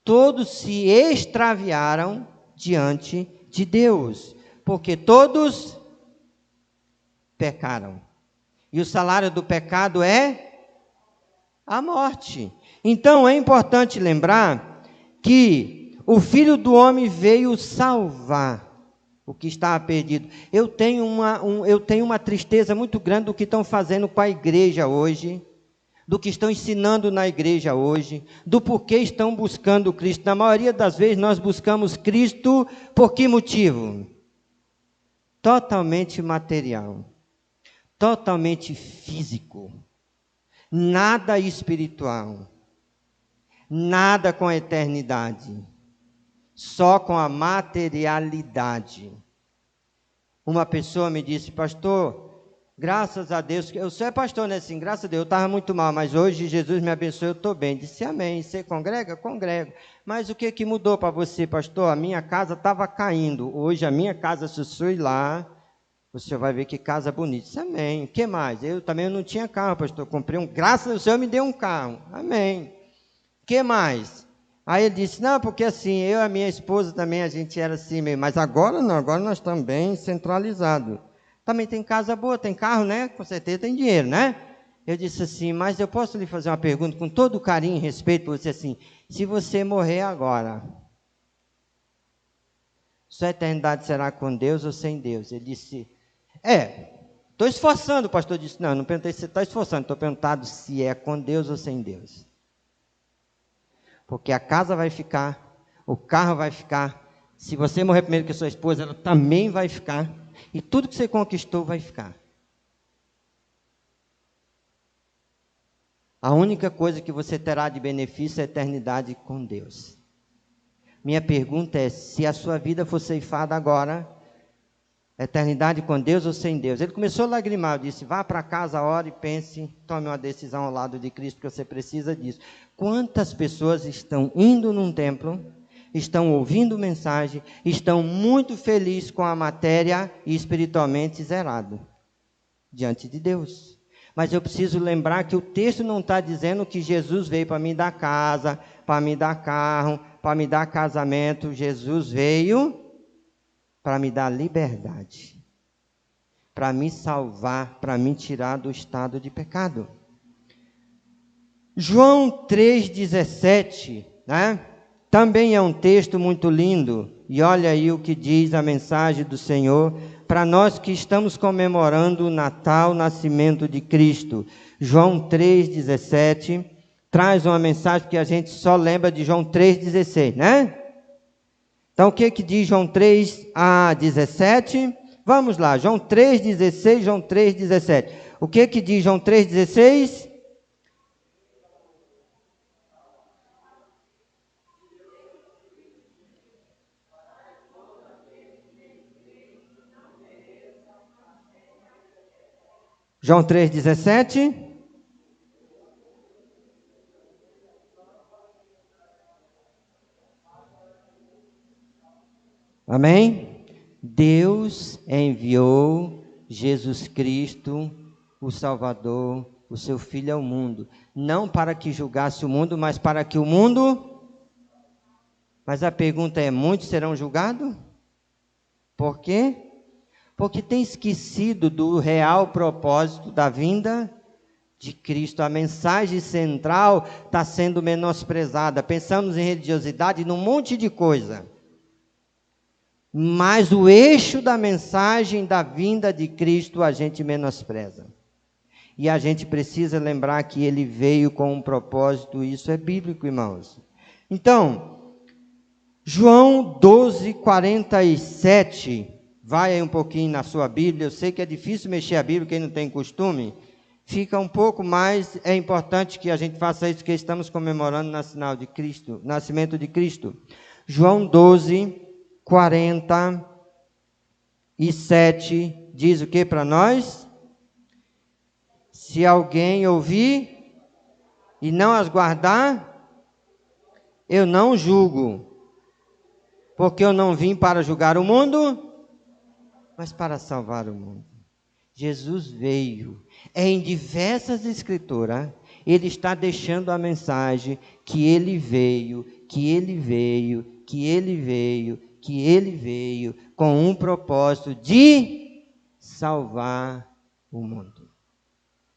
Todos se extraviaram diante de Deus, porque todos pecaram. E o salário do pecado é a morte. Então é importante lembrar que o Filho do Homem veio salvar o que estava perdido. Eu tenho uma tristeza muito grande do que estão fazendo com a igreja hoje, do que estão ensinando na igreja hoje, do porquê estão buscando Cristo. Na maioria das vezes nós buscamos Cristo por que motivo? Totalmente material, totalmente físico, nada espiritual, nada com a eternidade. Só com a materialidade. Uma pessoa me disse: pastor, graças a Deus, eu sou pastor, né? Sim, graças a Deus, eu estava muito mal, mas hoje Jesus me abençoou, eu estou bem. Disse amém. Você congrega? Congrego. Mas o que mudou para você, pastor? A minha casa estava caindo. Hoje a minha casa, se eu ir lá, o senhor vai ver que casa bonita. Disse amém. O que mais? Eu também não tinha carro, pastor. Comprei graças ao Senhor me deu um carro. Amém. O que mais? Aí ele disse, não, porque assim, eu e a minha esposa também, a gente era assim mesmo, mas agora não, agora nós estamos bem centralizados. Também tem casa boa, tem carro, né? Com certeza tem dinheiro, né? Eu disse assim, mas eu posso lhe fazer uma pergunta com todo carinho e respeito por você assim, se você morrer agora, sua eternidade será com Deus ou sem Deus? Ele disse, estou esforçando, o pastor disse, não perguntei se você está esforçando, estou perguntando se é com Deus ou sem Deus. Porque a casa vai ficar, o carro vai ficar, se você morrer primeiro que a sua esposa, ela também vai ficar, e tudo que você conquistou vai ficar. A única coisa que você terá de benefício é a eternidade com Deus. Minha pergunta é, se a sua vida for ceifada agora, eternidade com Deus ou sem Deus? Ele começou a lagrimar, eu disse, vá para casa, ore, pense, tome uma decisão ao lado de Cristo, porque você precisa disso. Quantas pessoas estão indo num templo, estão ouvindo mensagem, estão muito felizes com a matéria e espiritualmente zerado diante de Deus. Mas eu preciso lembrar que o texto não está dizendo que Jesus veio para me dar casa, para me dar carro, para me dar casamento. Jesus veio para me dar liberdade, para me salvar, para me tirar do estado de pecado. João 3,17, né? Também é um texto muito lindo, e olha aí o que diz a mensagem do Senhor, para nós que estamos comemorando o Natal, o nascimento de Cristo. João 3,17, traz uma mensagem que a gente só lembra de João 3,16, né? Então, o que diz João 3:17? Vamos lá, João 3,16, João 3,17. O que diz João 3,16? João 3,17. Amém? Deus enviou Jesus Cristo, o Salvador, o seu Filho ao mundo, não para que julgasse o mundo, mas para que o mundo... Mas a pergunta é, muitos serão julgados? Por quê? Porque tem esquecido do real propósito da vinda de Cristo. A mensagem central está sendo menosprezada. Pensamos em religiosidade, num monte de coisa. Mas o eixo da mensagem da vinda de Cristo a gente menospreza. E a gente precisa lembrar que ele veio com um propósito, isso é bíblico, irmãos. Então, João 12:47, vai aí um pouquinho na sua Bíblia, eu sei que é difícil mexer a Bíblia, quem não tem costume, fica um pouco mais, é importante que a gente faça isso, que estamos comemorando o nascimento de Cristo. João 12:47, diz o que para nós? Se alguém ouvir e não as guardar, eu não julgo, porque eu não vim para julgar o mundo, mas para salvar o mundo. Jesus veio, em diversas escrituras, ele está deixando a mensagem que ele veio, que ele veio, que ele veio, que ele veio, com um propósito de salvar o mundo.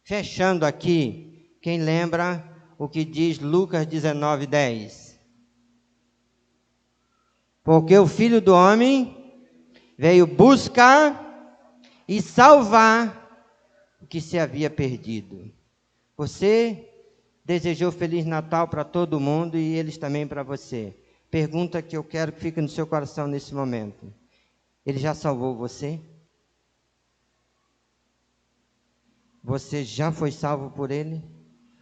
Fechando aqui, quem lembra o que diz Lucas 19:10? Porque o Filho do Homem veio buscar e salvar o que se havia perdido. Você desejou Feliz Natal para todo mundo e eles também para você. Pergunta que eu quero que fique no seu coração nesse momento. Ele já salvou você? Você já foi salvo por ele?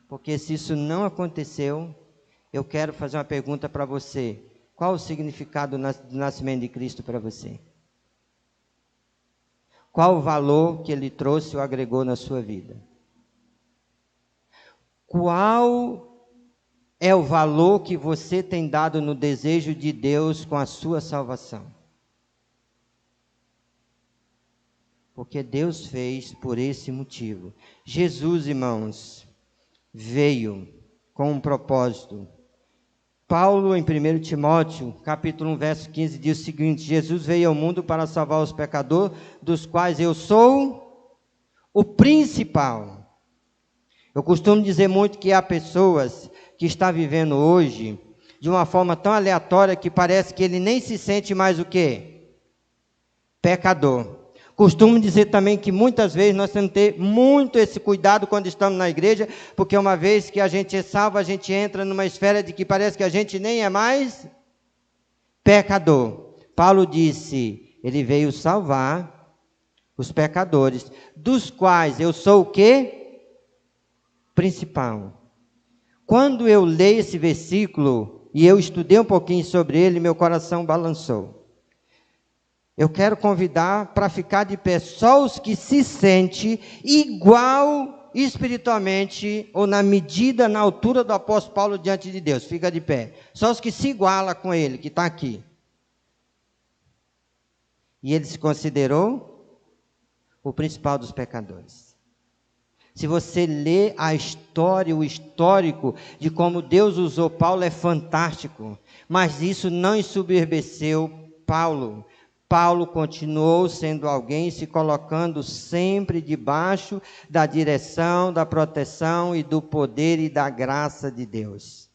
Porque se isso não aconteceu, eu quero fazer uma pergunta para você. Qual o significado do nascimento de Cristo para você? Qual o valor que ele trouxe ou agregou na sua vida? Qual é o valor que você tem dado no desejo de Deus com a sua salvação? Porque Deus fez por esse motivo. Jesus, irmãos, veio com um propósito. Paulo, em 1 Timóteo, capítulo 1, verso 15, diz o seguinte: Jesus veio ao mundo para salvar os pecadores, dos quais eu sou o principal. Eu costumo dizer muito que há pessoas que estão vivendo hoje de uma forma tão aleatória que parece que ele nem se sente mais o quê? Pecador. Costumo dizer também que muitas vezes nós temos que ter muito esse cuidado quando estamos na igreja, porque uma vez que a gente é salvo, a gente entra numa esfera de que parece que a gente nem é mais pecador. Paulo disse, ele veio salvar os pecadores, dos quais eu sou o quê? Principal. Quando eu leio esse versículo, e eu estudei um pouquinho sobre ele, meu coração balançou. Eu quero convidar para ficar de pé só os que se sentem igual espiritualmente, ou na medida, na altura do apóstolo Paulo diante de Deus. Fica de pé. Só os que se igualam com ele, que está aqui. E ele se considerou o principal dos pecadores. Se você lê a história, o histórico de como Deus usou Paulo, é fantástico. Mas isso não ensoberbeceu Paulo. Paulo continuou sendo alguém, se colocando sempre debaixo da direção, da proteção e do poder e da graça de Deus.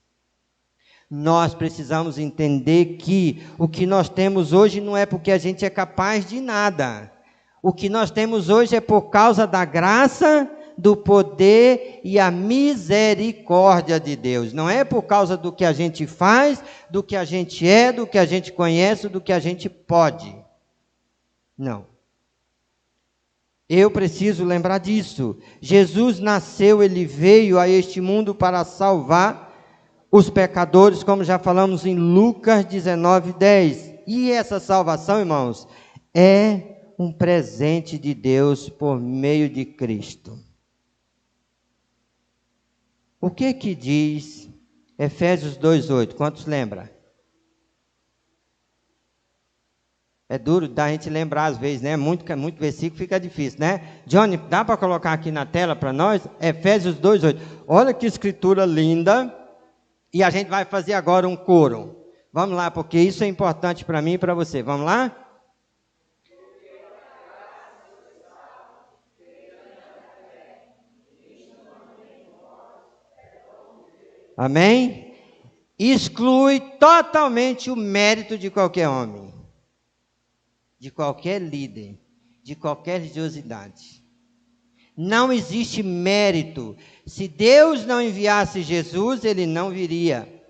Nós precisamos entender que o que nós temos hoje não é porque a gente é capaz de nada. O que nós temos hoje é por causa da graça, do poder e a misericórdia de Deus. Não é por causa do que a gente faz, do que a gente é, do que a gente conhece, do que a gente pode. Não. Eu preciso lembrar disso. Jesus nasceu, ele veio a este mundo para salvar os pecadores, como já falamos em Lucas 19:10. E essa salvação, irmãos, é um presente de Deus por meio de Cristo. O que diz Efésios 2:8? Quantos lembram? É duro da gente lembrar às vezes, né? Muito versículo fica difícil, né? Johnny, dá para colocar aqui na tela para nós? Efésios 2:8. Olha que escritura linda. E a gente vai fazer agora um coro. Vamos lá, porque isso é importante para mim e para você. Vamos lá? Amém? Exclui totalmente o mérito de qualquer homem, de qualquer líder, de qualquer religiosidade. Não existe mérito. Se Deus não enviasse Jesus, ele não viria.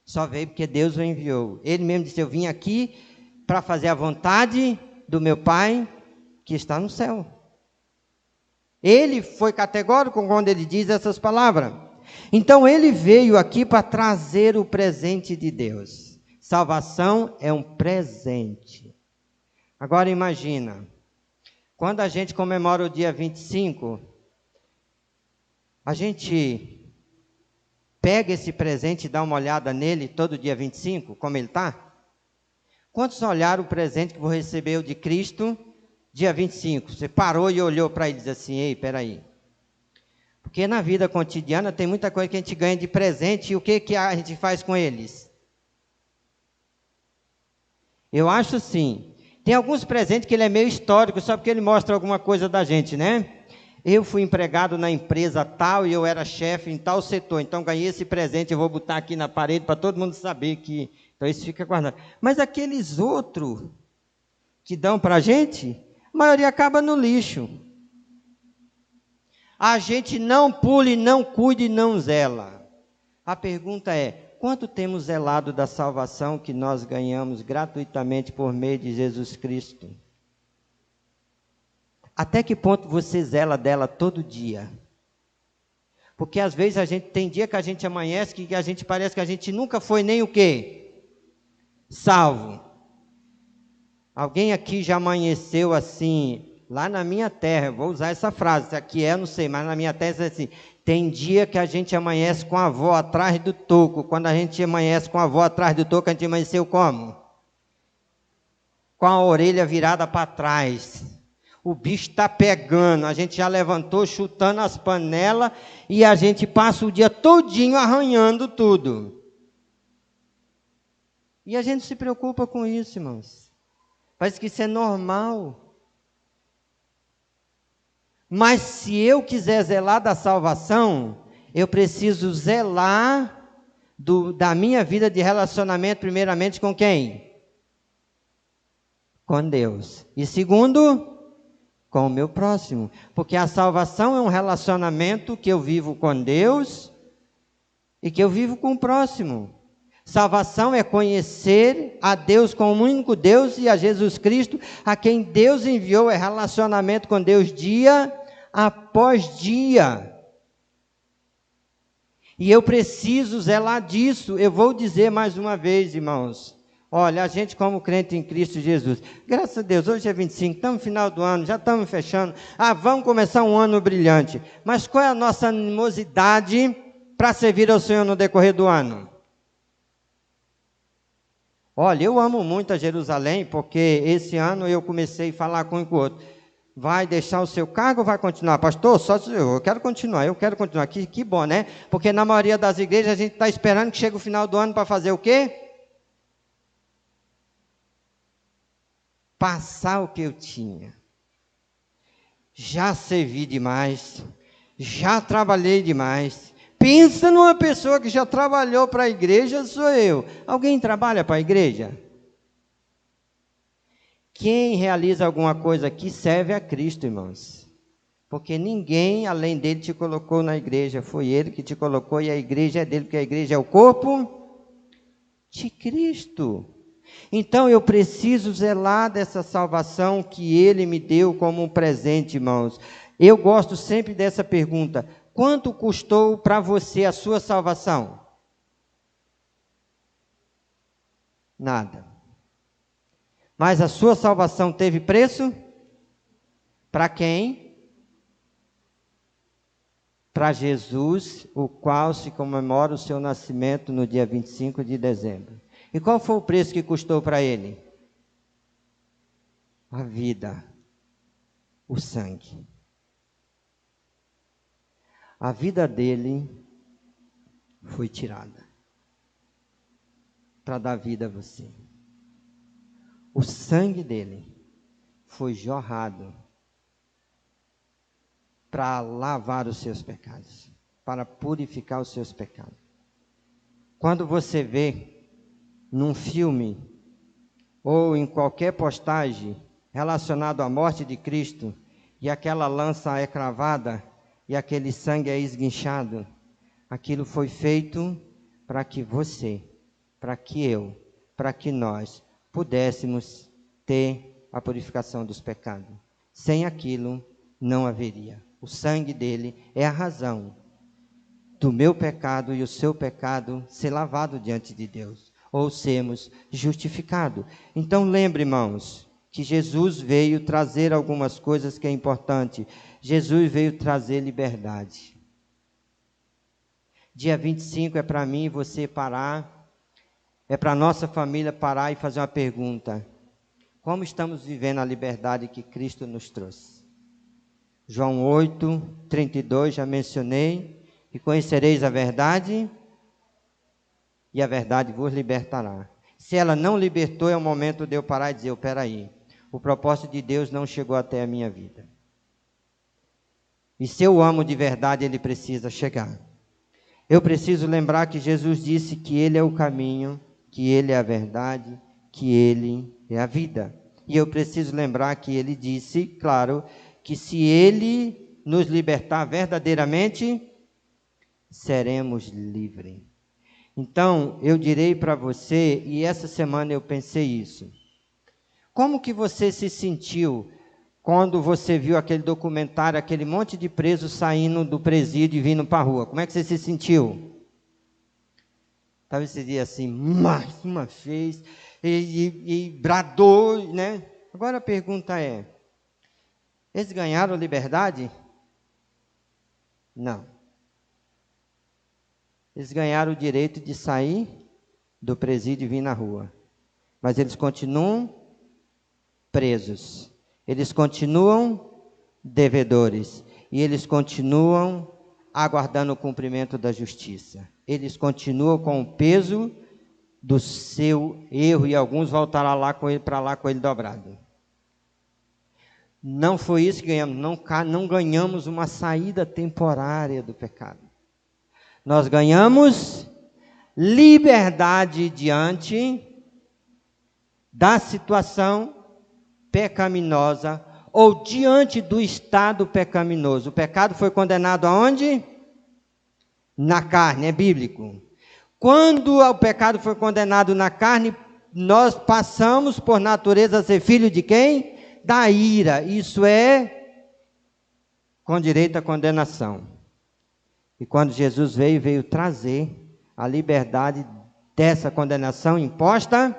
Só veio porque Deus o enviou. Ele mesmo disse, eu vim aqui para fazer a vontade do meu Pai que está no céu. Ele foi categórico quando ele diz essas palavras. Então ele veio aqui para trazer o presente de Deus. Salvação é um presente. Agora imagina, quando a gente comemora o dia 25, a gente pega esse presente e dá uma olhada nele todo dia 25, como ele está? Quantos olharam o presente que você recebeu de Cristo dia 25? Você parou e olhou para ele e disse assim, ei, peraí. Porque na vida cotidiana tem muita coisa que a gente ganha de presente e o que a gente faz com eles? Eu acho assim, tem alguns presentes que ele é meio histórico, só porque ele mostra alguma coisa da gente, né? Eu fui empregado na empresa tal e eu era chefe em tal setor, então ganhei esse presente, eu vou botar aqui na parede para todo mundo saber que... Então isso fica guardado. Mas aqueles outros que dão para a gente, a maioria acaba no lixo. A gente não pula, não cuida e não zela. A pergunta é, quanto temos zelado da salvação que nós ganhamos gratuitamente por meio de Jesus Cristo? Até que ponto você zela dela todo dia? Porque às vezes tem dia que a gente amanhece que a gente parece que a gente nunca foi nem o quê? Salvo. Alguém aqui já amanheceu assim, lá na minha terra, eu vou usar essa frase, se aqui é, não sei, mas na minha terra é assim, tem dia que a gente amanhece com a avó atrás do toco. Quando a gente amanhece com a avó atrás do toco, a gente amanheceu como? Com a orelha virada para trás. O bicho está pegando, a gente já levantou chutando as panelas e a gente passa o dia todinho arranhando tudo. E a gente se preocupa com isso, irmãos. Parece que isso é normal. Mas se eu quiser zelar da salvação, eu preciso zelar da minha vida de relacionamento, primeiramente com quem? Com Deus. E segundo, com o meu próximo. Porque a salvação é um relacionamento que eu vivo com Deus e que eu vivo com o próximo. Salvação é conhecer a Deus como o único Deus e a Jesus Cristo, a quem Deus enviou, é relacionamento com Deus dia após dia. E eu preciso zelar disso. Eu vou dizer mais uma vez, irmãos. Olha, a gente como crente em Cristo Jesus, graças a Deus, hoje é 25, estamos no final do ano, já estamos fechando. Vamos começar um ano brilhante. Mas qual é a nossa animosidade para servir ao Senhor no decorrer do ano? Olha, eu amo muito a Jerusalém, porque esse ano eu comecei a falar com um e com o outro. Vai deixar o seu cargo ou vai continuar? Pastor, só eu quero continuar. Que bom, né? Porque na maioria das igrejas a gente está esperando que chegue o final do ano para fazer o quê? Passar o que eu tinha. Já servi demais, já trabalhei demais. Pensa numa pessoa que já trabalhou para a igreja, sou eu. Alguém trabalha para a igreja? Quem realiza alguma coisa aqui serve a Cristo, irmãos. Porque ninguém além dele te colocou na igreja. Foi ele que te colocou e a igreja é dele, porque a igreja é o corpo de Cristo. Então eu preciso zelar dessa salvação que ele me deu como um presente, irmãos. Eu gosto sempre dessa pergunta: quanto custou para você a sua salvação? Nada. Mas a sua salvação teve preço? Para quem? Para Jesus, o qual se comemora o seu nascimento no dia 25 de dezembro. E qual foi o preço que custou para ele? A vida, o sangue. A vida dele foi tirada para dar vida a você. O sangue dele foi jorrado para lavar os seus pecados, para purificar os seus pecados. Quando você vê num filme ou em qualquer postagem relacionado à morte de Cristo, e aquela lança é cravada e aquele sangue é esguinchado, aquilo foi feito para que você, para que eu, para que nós pudéssemos ter a purificação dos pecados. Sem aquilo não haveria. O sangue dele é a razão do meu pecado e o seu pecado ser lavado diante de Deus, ou sermos justificados. Então lembre, irmãos, que Jesus veio trazer algumas coisas que é importante. Jesus veio trazer liberdade. Dia 25 é para mim e você parar, é para a nossa família parar e fazer uma pergunta: como estamos vivendo a liberdade que Cristo nos trouxe? João 8, 32, já mencionei. E conhecereis a verdade, e a verdade vos libertará. Se ela não libertou, é o momento de eu parar e dizer: espera aí, o propósito de Deus não chegou até a minha vida. E se eu amo de verdade, ele precisa chegar. Eu preciso lembrar que Jesus disse que ele é o caminho, que ele é a verdade, que ele é a vida. E eu preciso lembrar que ele disse, claro, que se ele nos libertar verdadeiramente, seremos livres. Então, eu direi para você, e essa semana eu pensei isso: como que você se sentiu quando você viu aquele documentário, aquele monte de presos saindo do presídio e vindo para a rua? Como é que você se sentiu? Talvez você diga assim: mais uma vez, e bradou, né? Agora a pergunta é: eles ganharam liberdade? Não. Eles ganharam o direito de sair do presídio e vir na rua. Mas eles continuam presos. eles continuam devedores. E eles continuam aguardando o cumprimento da justiça. Eles continuam com o peso do seu erro e alguns voltarão lá com ele, para lá com ele dobrado. Não foi isso que ganhamos. Não ganhamos uma saída temporária do pecado. Nós ganhamos liberdade diante da situação pecaminosa ou diante do estado pecaminoso. O pecado foi condenado aonde? Na carne, é bíblico. Quando o pecado foi condenado na carne, nós passamos por natureza a ser filho de quem? Da ira. Isso é com direito à condenação. E quando Jesus veio trazer a liberdade dessa condenação imposta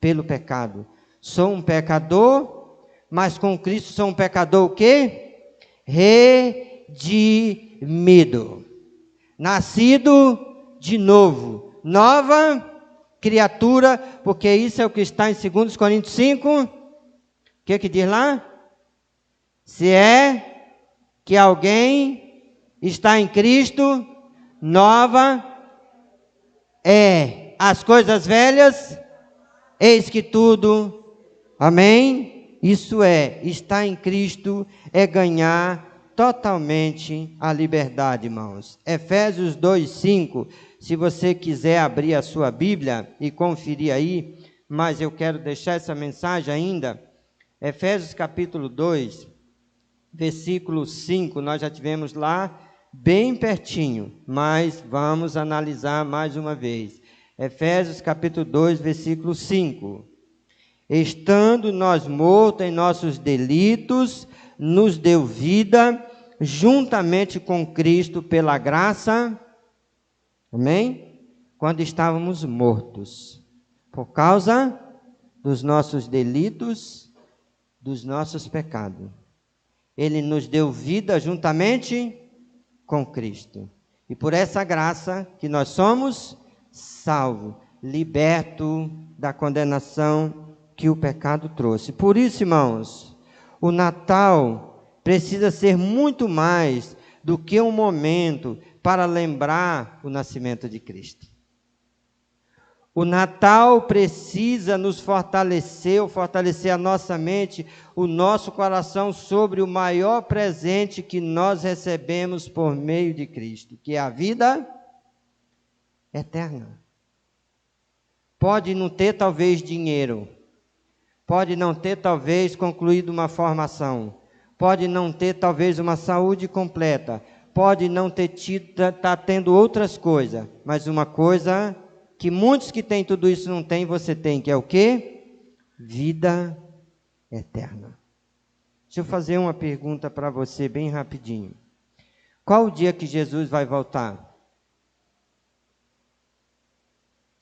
pelo pecado. Sou um pecador, mas com Cristo sou um pecador o quê? Redimido. Nascido de novo. Nova criatura, porque isso é o que está em 2 Coríntios 5. O que diz lá? Se é que alguém está em Cristo, nova é. As coisas velhas, eis que tudo, amém? Isso é, estar em Cristo é ganhar totalmente a liberdade, irmãos. Efésios 2:5, se você quiser abrir a sua Bíblia e conferir aí, mas eu quero deixar essa mensagem ainda. Efésios capítulo 2, versículo 5, nós já tivemos lá bem pertinho, mas vamos analisar mais uma vez. Efésios capítulo 2, versículo 5. Estando nós mortos em nossos delitos, nos deu vida, juntamente com Cristo pela graça, amém? Quando estávamos mortos, por causa dos nossos delitos, dos nossos pecados. Ele nos deu vida juntamente com Cristo. E por essa graça que nós somos salvos, libertos da condenação que o pecado trouxe. Por isso, irmãos, o Natal precisa ser muito mais do que um momento para lembrar o nascimento de Cristo. O Natal precisa nos fortalecer a nossa mente, o nosso coração sobre o maior presente que nós recebemos por meio de Cristo, que é a vida eterna. Pode não ter talvez dinheiro, pode não ter talvez concluído uma formação, pode não ter talvez uma saúde completa, pode não ter tido, tá tendo outras coisas, mas uma coisa que muitos que têm tudo isso não têm, você tem, que é o quê? Vida eterna. Deixa eu fazer uma pergunta para você bem rapidinho. Qual o dia que Jesus vai voltar?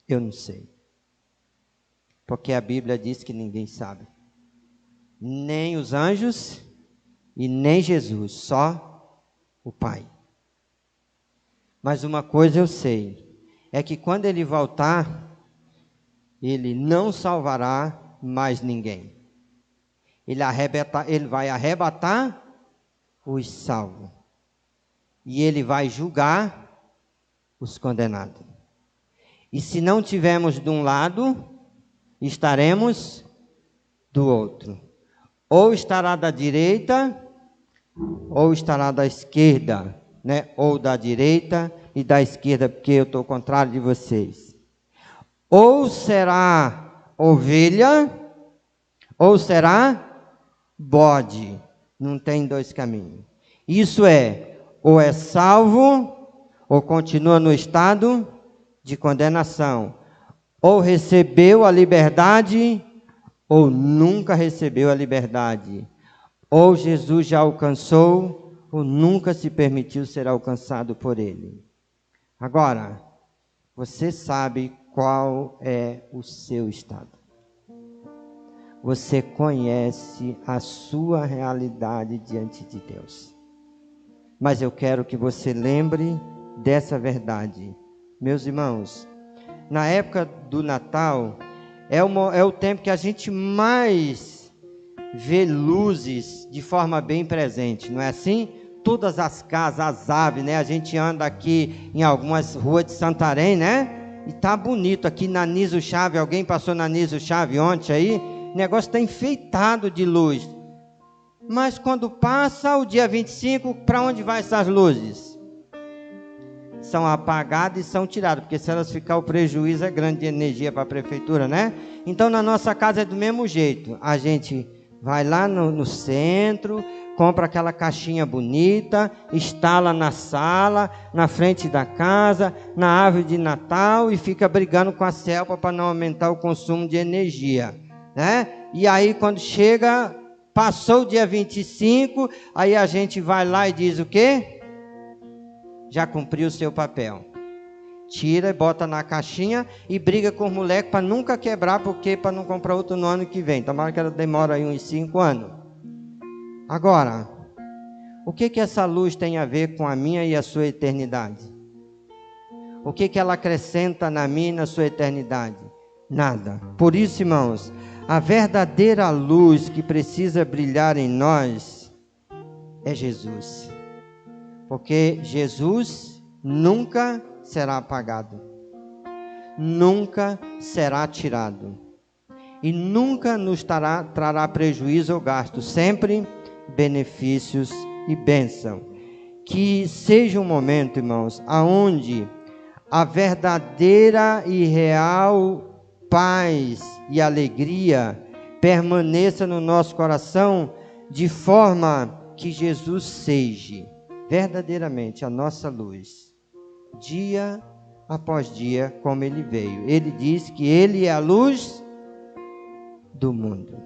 Eu não sei. Porque a Bíblia diz que ninguém sabe. Nem os anjos e nem Jesus, só o Pai. Mas uma coisa eu sei, é que quando ele voltar, ele não salvará mais ninguém. Ele vai arrebatar os salvos. E ele vai julgar os condenados. E se não tivermos de um lado, estaremos do outro. Ou estará da direita, ou estará da esquerda, né? Ou da direita e da esquerda, porque eu estou ao contrário de vocês. Ou será ovelha, ou será bode. Não tem dois caminhos. Isso é, ou é salvo, ou continua no estado de condenação. Ou recebeu a liberdade, ou nunca recebeu a liberdade. Ou Jesus já alcançou, ou nunca se permitiu ser alcançado por ele. Agora, você sabe qual é o seu estado. Você conhece a sua realidade diante de Deus. Mas eu quero que você lembre dessa verdade. Meus irmãos, na época do Natal, é o tempo que a gente mais vê luzes de forma bem presente, não é assim? Todas as casas, as aves, né? A gente anda aqui em algumas ruas de Santarém, né? E tá bonito aqui na Niso Chave. Alguém passou na Niso Chave ontem aí? O negócio está enfeitado de luz. Mas quando passa o dia 25, para onde vai essas luzes? São apagadas e são tiradas, porque se elas ficar, o prejuízo é grande de energia para a prefeitura, né? Então na nossa casa é do mesmo jeito. A gente vai lá no centro, compra aquela caixinha bonita, instala na sala, na frente da casa, na árvore de Natal, e fica brigando com a Celpa para não aumentar o consumo de energia, né? E aí quando chega, passou o dia 25, aí a gente vai lá e diz o quê? Já cumpriu o seu papel. Tira e bota na caixinha e briga com os moleques para nunca quebrar, porque para não comprar outro no ano que vem. Tomara que ela demora aí uns 5 anos. Agora, o que essa luz tem a ver com a minha e a sua eternidade? O que ela acrescenta na minha e na sua eternidade? Nada. Por isso, irmãos, a verdadeira luz que precisa brilhar em nós é Jesus. Porque Jesus nunca será apagado, nunca será tirado, e nunca nos trará prejuízo ou gasto, sempre benefícios e bênção. Que seja um momento, irmãos, aonde a verdadeira e real paz e alegria permaneça no nosso coração, de forma que Jesus seja verdadeiramente a nossa luz, dia após dia, como ele veio. Ele diz que ele é a luz do mundo.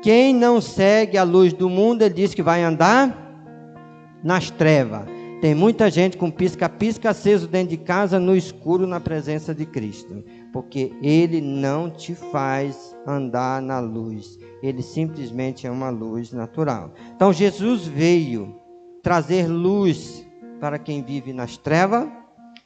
Quem não segue a luz do mundo, ele diz que vai andar nas trevas. Tem muita gente com pisca-pisca aceso dentro de casa, no escuro, na presença de Cristo, porque ele não te faz andar na luz, ele simplesmente é uma luz natural. Então Jesus veio trazer luz para quem vive nas trevas.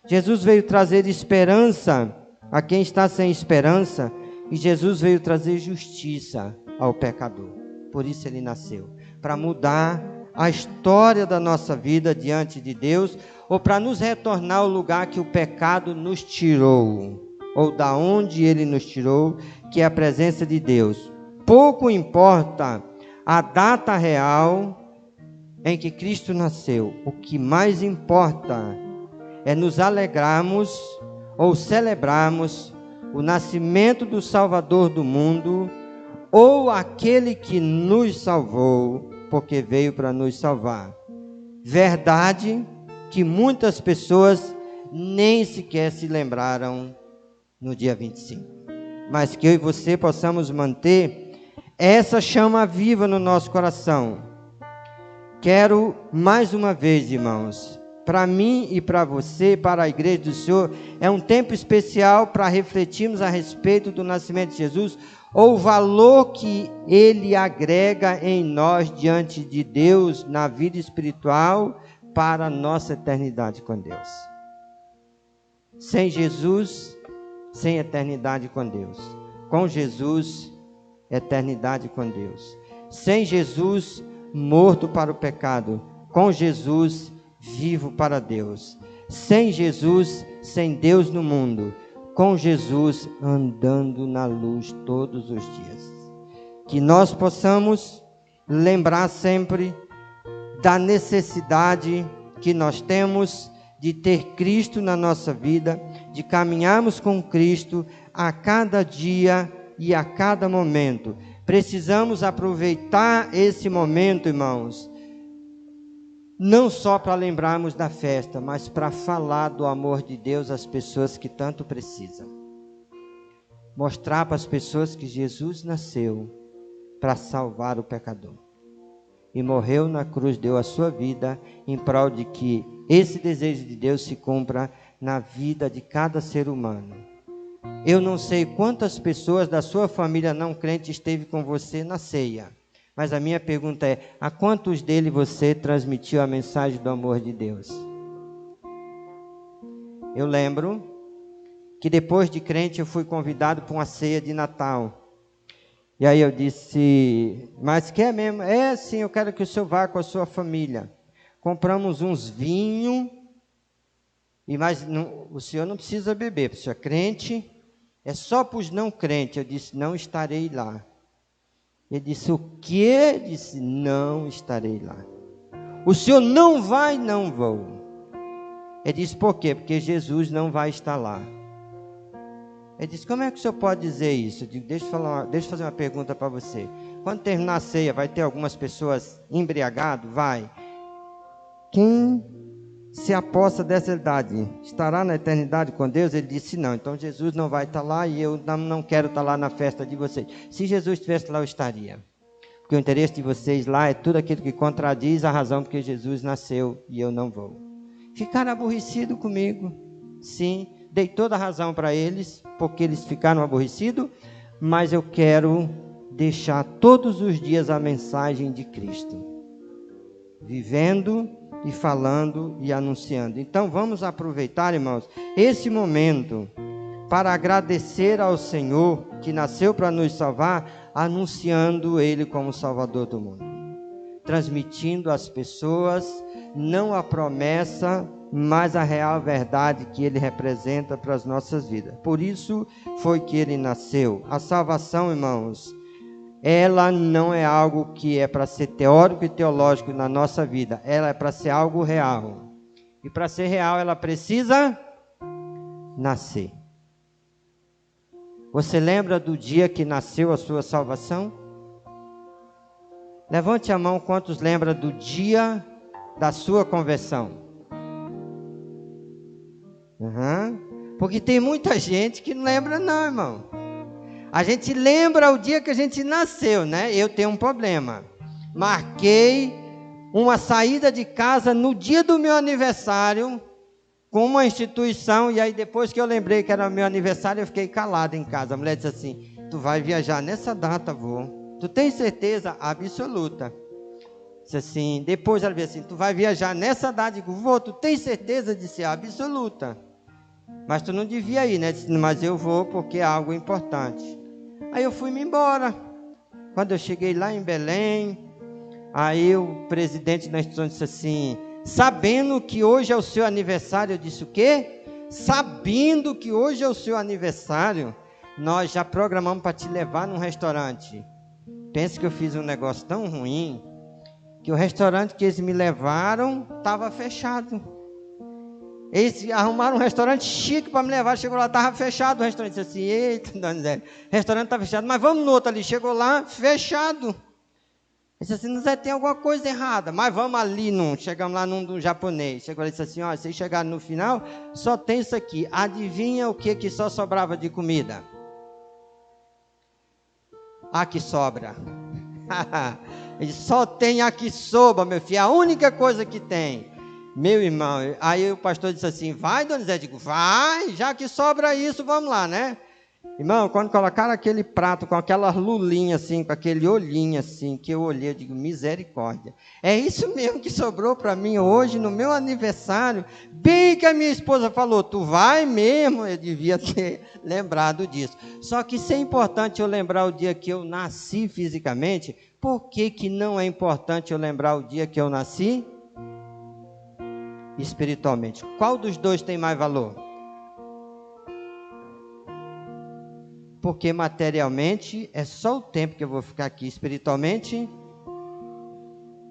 Jesus veio trazer esperança a quem está sem esperança. E Jesus veio trazer justiça ao pecador. Por isso ele nasceu, para mudar a história da nossa vida diante de Deus, ou para nos retornar ao lugar que o pecado nos tirou, ou da onde ele nos tirou, que é a presença de Deus. Pouco importa a data real em que Cristo nasceu. O que mais importa é nos alegrarmos ou celebrarmos o nascimento do Salvador do mundo, ou aquele que nos salvou, porque veio para nos salvar. Verdade que muitas pessoas nem sequer se lembraram no dia 25. Mas que eu e você possamos manter essa chama viva no nosso coração. Quero mais uma vez, irmãos, para mim e para você, para a igreja do Senhor, é um tempo especial para refletirmos a respeito do nascimento de Jesus, ou o valor que ele agrega em nós diante de Deus, na vida espiritual, para a nossa eternidade com Deus. Sem Jesus, sem eternidade com Deus. Com Jesus, eternidade com Deus. Sem Jesus, morto para o pecado. Com Jesus, vivo para Deus. Sem Jesus, sem Deus no mundo. Com Jesus, andando na luz todos os dias. Que nós possamos lembrar sempre da necessidade que nós temos de ter Cristo na nossa vida, de caminharmos com Cristo a cada dia e a cada momento. Precisamos aproveitar esse momento, irmãos, não só para lembrarmos da festa, mas para falar do amor de Deus às pessoas que tanto precisam. Mostrar para as pessoas que Jesus nasceu para salvar o pecador. E morreu na cruz, deu a sua vida em prol de que esse desejo de Deus se cumpra na vida de cada ser humano. Eu não sei quantas pessoas da sua família não crente esteve com você na ceia, mas a minha pergunta é: a quantos deles você transmitiu a mensagem do amor de Deus? Eu lembro que depois de crente eu fui convidado para uma ceia de Natal, E aí eu disse, mas quer mesmo? É, sim, eu quero que o senhor vá com a sua família. Compramos uns vinhos, mas o senhor não precisa beber, porque o senhor é crente, é só para os não crentes. Eu disse, não estarei lá. Ele disse, o quê? Eu disse, não estarei lá. O senhor não vai? Não vou. Ele disse, por quê? Porque Jesus não vai estar lá. Ele disse, como é que o senhor pode dizer isso? Eu digo, deixa eu fazer uma pergunta para você. Quando terminar a ceia, vai ter algumas pessoas embriagadas? Vai. Quem se aposta dessa idade estará na eternidade com Deus? Ele disse, não. Então Jesus não vai estar lá e eu não quero estar lá na festa de vocês. Se Jesus estivesse lá, eu estaria. Porque o interesse de vocês lá é tudo aquilo que contradiz a razão porque Jesus nasceu e eu não vou. Ficaram aborrecidos comigo. Sim, dei toda a razão para eles, porque eles ficaram aborrecidos, mas eu quero deixar todos os dias a mensagem de Cristo. Vivendo e falando e anunciando. Então vamos aproveitar, irmãos, esse momento para agradecer ao Senhor que nasceu para nos salvar, anunciando Ele como Salvador do mundo, transmitindo às pessoas não a promessa, mas a real verdade que Ele representa para as nossas vidas. Por isso foi que Ele nasceu. A salvação, irmãos, ela não é algo que é para ser teórico e teológico na nossa vida, ela é para ser algo real. E para ser real, ela precisa nascer. Você lembra do dia que nasceu a sua salvação? Levante a mão, quantos lembram do dia da sua conversão? Porque tem muita gente que não lembra não, irmão. A gente lembra o dia que a gente nasceu, né? Eu tenho um problema. Marquei uma saída de casa no dia do meu aniversário com uma instituição, e aí depois que eu lembrei que era meu aniversário, eu fiquei calado em casa. A mulher disse assim, tu vai viajar nessa data, vô? Tu tem certeza? Absoluta. Disse assim, depois ela disse assim, tu vai viajar nessa data? Eu digo, vô, tu tem certeza? Disse, absoluta. Mas tu não devia ir, né? Disse, mas eu vou porque é algo importante. Aí eu fui-me embora. Quando eu cheguei lá em Belém, aí o presidente da instituição disse assim, sabendo que hoje é o seu aniversário, eu disse o quê? Sabendo que hoje é o seu aniversário, nós já programamos para te levar num restaurante. Pense que eu fiz um negócio tão ruim, que o restaurante que eles me levaram estava fechado. Eles arrumaram um restaurante chique para me levar, chegou lá, estava fechado o restaurante. Disse assim, eita, Dona Zé, o restaurante está fechado, mas vamos no outro ali. Chegou lá, fechado. Disse assim, não Zé, tem alguma coisa errada, mas vamos ali, chegamos lá num do japonês. Chegou lá e disse assim, ó, vocês chegaram no final, só tem isso aqui. Adivinha o que só sobrava de comida? Aqui sobra. Ele só tem aqui sobra, meu filho, a única coisa que tem. Meu irmão, aí o pastor disse assim, vai, Dona Zé? Eu digo, vai, já que sobra isso, vamos lá, né? Irmão, quando colocaram aquele prato com aquela lulinha assim, com aquele olhinho assim, que eu olhei, eu digo, misericórdia. É isso mesmo que sobrou para mim hoje, no meu aniversário, bem que a minha esposa falou, tu vai mesmo? Eu devia ter lembrado disso. Só que se é importante eu lembrar o dia que eu nasci fisicamente, por que não é importante eu lembrar o dia que eu nasci espiritualmente? Qual dos dois tem mais valor? Porque materialmente é só o tempo que eu vou ficar aqui, espiritualmente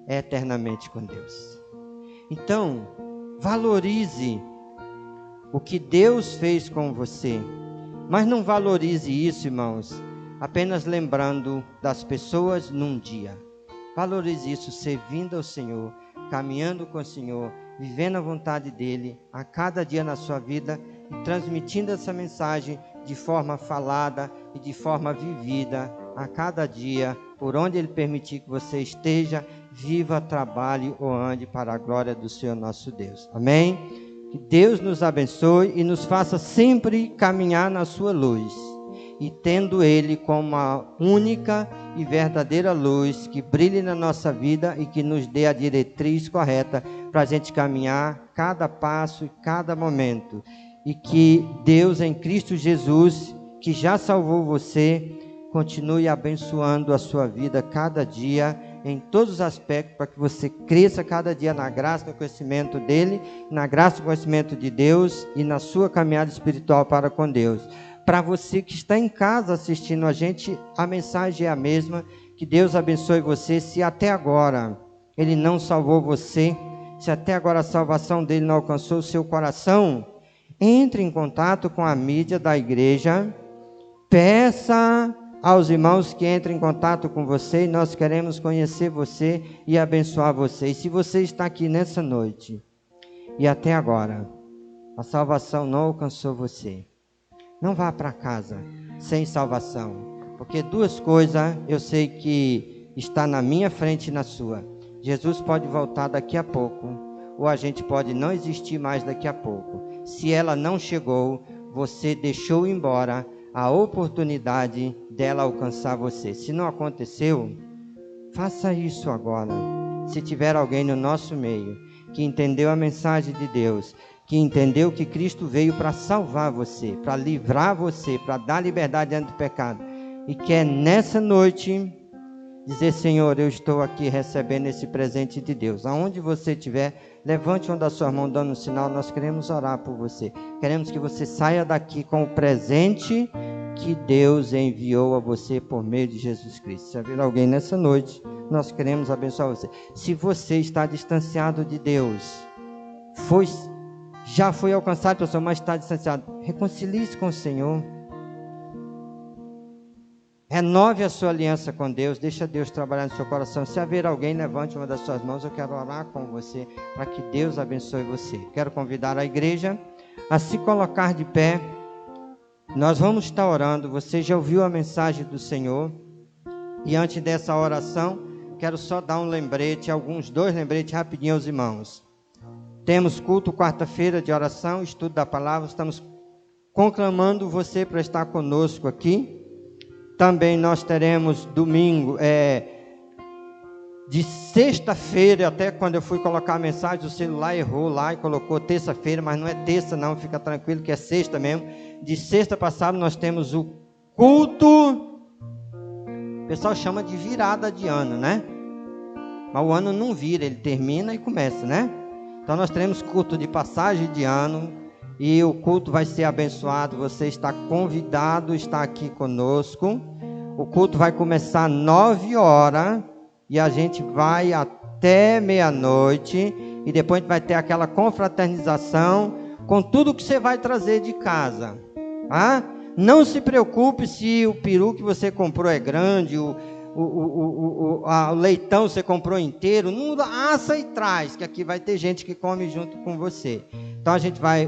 é eternamente com Deus. Então, valorize o que Deus fez com você, mas não valorize isso, irmãos, apenas lembrando das pessoas num dia. Valorize isso servindo ao Senhor, caminhando com o Senhor, vivendo a vontade dEle a cada dia na sua vida e transmitindo essa mensagem de forma falada e de forma vivida a cada dia, por onde Ele permitir que você esteja, viva, trabalhe ou ande para a glória do Senhor nosso Deus. Amém? Que Deus nos abençoe e nos faça sempre caminhar na sua luz, e tendo Ele como a única e verdadeira luz que brilhe na nossa vida e que nos dê a diretriz correta para a gente caminhar cada passo e cada momento. E que Deus em Cristo Jesus, que já salvou você, continue abençoando a sua vida cada dia, em todos os aspectos, para que você cresça cada dia na graça e no conhecimento dele, na graça e no conhecimento de Deus e na sua caminhada espiritual para com Deus. Para você que está em casa assistindo a gente, a mensagem é a mesma. Que Deus abençoe você. Se até agora ele não salvou você, se até agora a salvação dele não alcançou o seu coração, entre em contato com a mídia da igreja, peça aos irmãos que entrem em contato com você, e nós queremos conhecer você e abençoar você. E se você está aqui nessa noite e até agora a salvação não alcançou você, não vá para casa sem salvação, porque duas coisas eu sei que está na minha frente e na sua. Jesus pode voltar daqui a pouco, ou a gente pode não existir mais daqui a pouco. Se ela não chegou, você deixou embora a oportunidade dela alcançar você. Se não aconteceu, faça isso agora. Se tiver alguém no nosso meio que entendeu a mensagem de Deus, que entendeu que Cristo veio para salvar você, para livrar você, para dar liberdade diante do pecado, e quer nessa noite dizer: Senhor, eu estou aqui recebendo esse presente de Deus. Aonde você estiver, levante uma das suas mãos dando um sinal. Nós queremos orar por você. Queremos que você saia daqui com o presente que Deus enviou a você por meio de Jesus Cristo. Se haver alguém nessa noite, nós queremos abençoar você. Se você está distanciado de Deus, já foi alcançado pelo Senhor, mas está distanciado, reconcilie-se com o Senhor. Renove a sua aliança com Deus, deixa Deus trabalhar no seu coração. Se haver alguém, levante uma das suas mãos, eu quero orar com você, para que Deus abençoe você. Quero convidar a igreja a se colocar de pé. Nós vamos estar orando. Você já ouviu a mensagem do Senhor, e antes dessa oração, quero só dar um lembrete, dois lembretes rapidinho aos irmãos. Temos culto quarta-feira de oração, estudo da palavra, estamos conclamando você para estar conosco aqui. Também nós teremos domingo, de sexta-feira, até quando eu fui colocar a mensagem, o celular errou lá e colocou terça-feira, mas não é terça não, fica tranquilo que é sexta mesmo. De sexta passada nós temos o culto, o pessoal chama de virada de ano, né? Mas o ano não vira, ele termina e começa, né? Então nós teremos culto de passagem de ano, e o culto vai ser abençoado. Você está convidado a estar aqui conosco. O culto vai começar às 9 horas e a gente vai até meia-noite, e depois a gente vai ter aquela confraternização com tudo que você vai trazer de casa, tá? Não se preocupe se o peru que você comprou é grande, o leitão você comprou inteiro, não assa e traz, que aqui vai ter gente que come junto com você. Então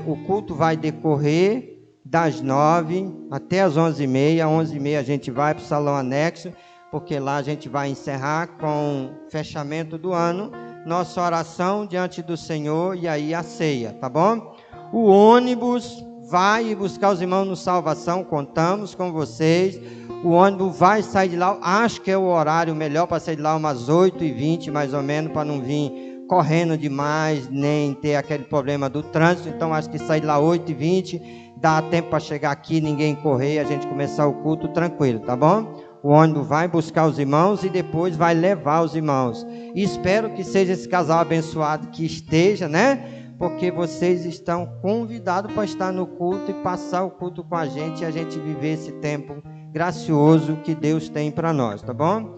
o culto vai decorrer das 9 até as 11h30. 11h30 a gente vai para o salão anexo, porque lá a gente vai encerrar com o fechamento do ano, nossa oração diante do Senhor, e aí a ceia, tá bom? O ônibus vai buscar os irmãos no Salvação, contamos com vocês. O ônibus vai sair de lá, acho que é o horário melhor para sair de lá umas 8h20 mais ou menos, para não vir correndo demais, nem ter aquele problema do trânsito. Então acho que sair de lá 8h20, dá tempo para chegar aqui, ninguém correr, a gente começar o culto tranquilo, tá bom? O ônibus vai buscar os irmãos e depois vai levar os irmãos. E espero que seja esse casal abençoado que esteja, né? Porque vocês estão convidados para estar no culto e passar o culto com a gente, e a gente viver esse tempo gracioso que Deus tem para nós, tá bom?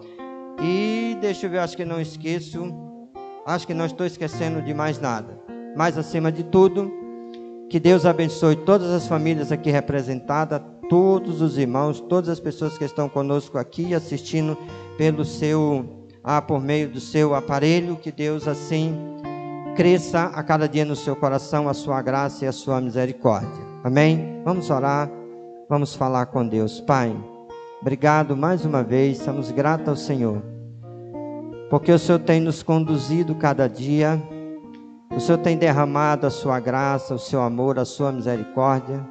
E deixa eu ver, acho que não estou esquecendo de mais nada. Mas acima de tudo, que Deus abençoe todas as famílias aqui representadas, todos os irmãos, todas as pessoas que estão conosco aqui assistindo por meio do seu aparelho. Que Deus assim cresça a cada dia no seu coração a sua graça e a sua misericórdia. Amém? Vamos orar, vamos falar com Deus. Pai, obrigado mais uma vez, somos gratos ao Senhor, porque o Senhor tem nos conduzido cada dia, o Senhor tem derramado a sua graça, o seu amor, a sua misericórdia.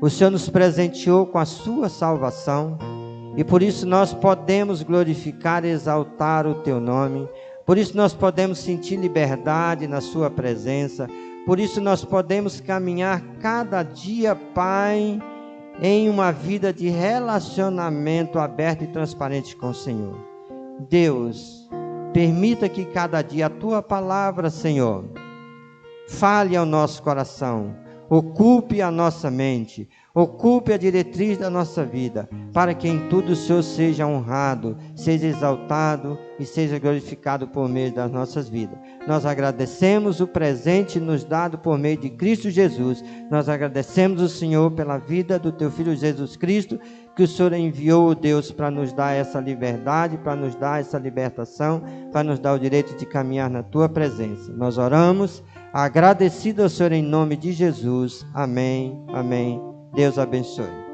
O Senhor nos presenteou com a sua salvação, e por isso nós podemos glorificar e exaltar o teu nome. Por isso nós podemos sentir liberdade na sua presença. Por isso nós podemos caminhar cada dia, Pai, em uma vida de relacionamento aberto e transparente com o Senhor. Deus, permita que cada dia a Tua palavra, Senhor, fale ao nosso coração, ocupe a nossa mente, ocupe a diretriz da nossa vida, para que em tudo o Senhor seja honrado, seja exaltado e seja glorificado por meio das nossas vidas. Nós agradecemos o presente nos dado por meio de Cristo Jesus. Nós agradecemos o Senhor pela vida do Teu Filho Jesus Cristo, que o Senhor enviou, Deus, para nos dar essa liberdade, para nos dar essa libertação, para nos dar o direito de caminhar na Tua presença. Nós oramos, agradecido ao Senhor em nome de Jesus. Amém, amém. Deus abençoe.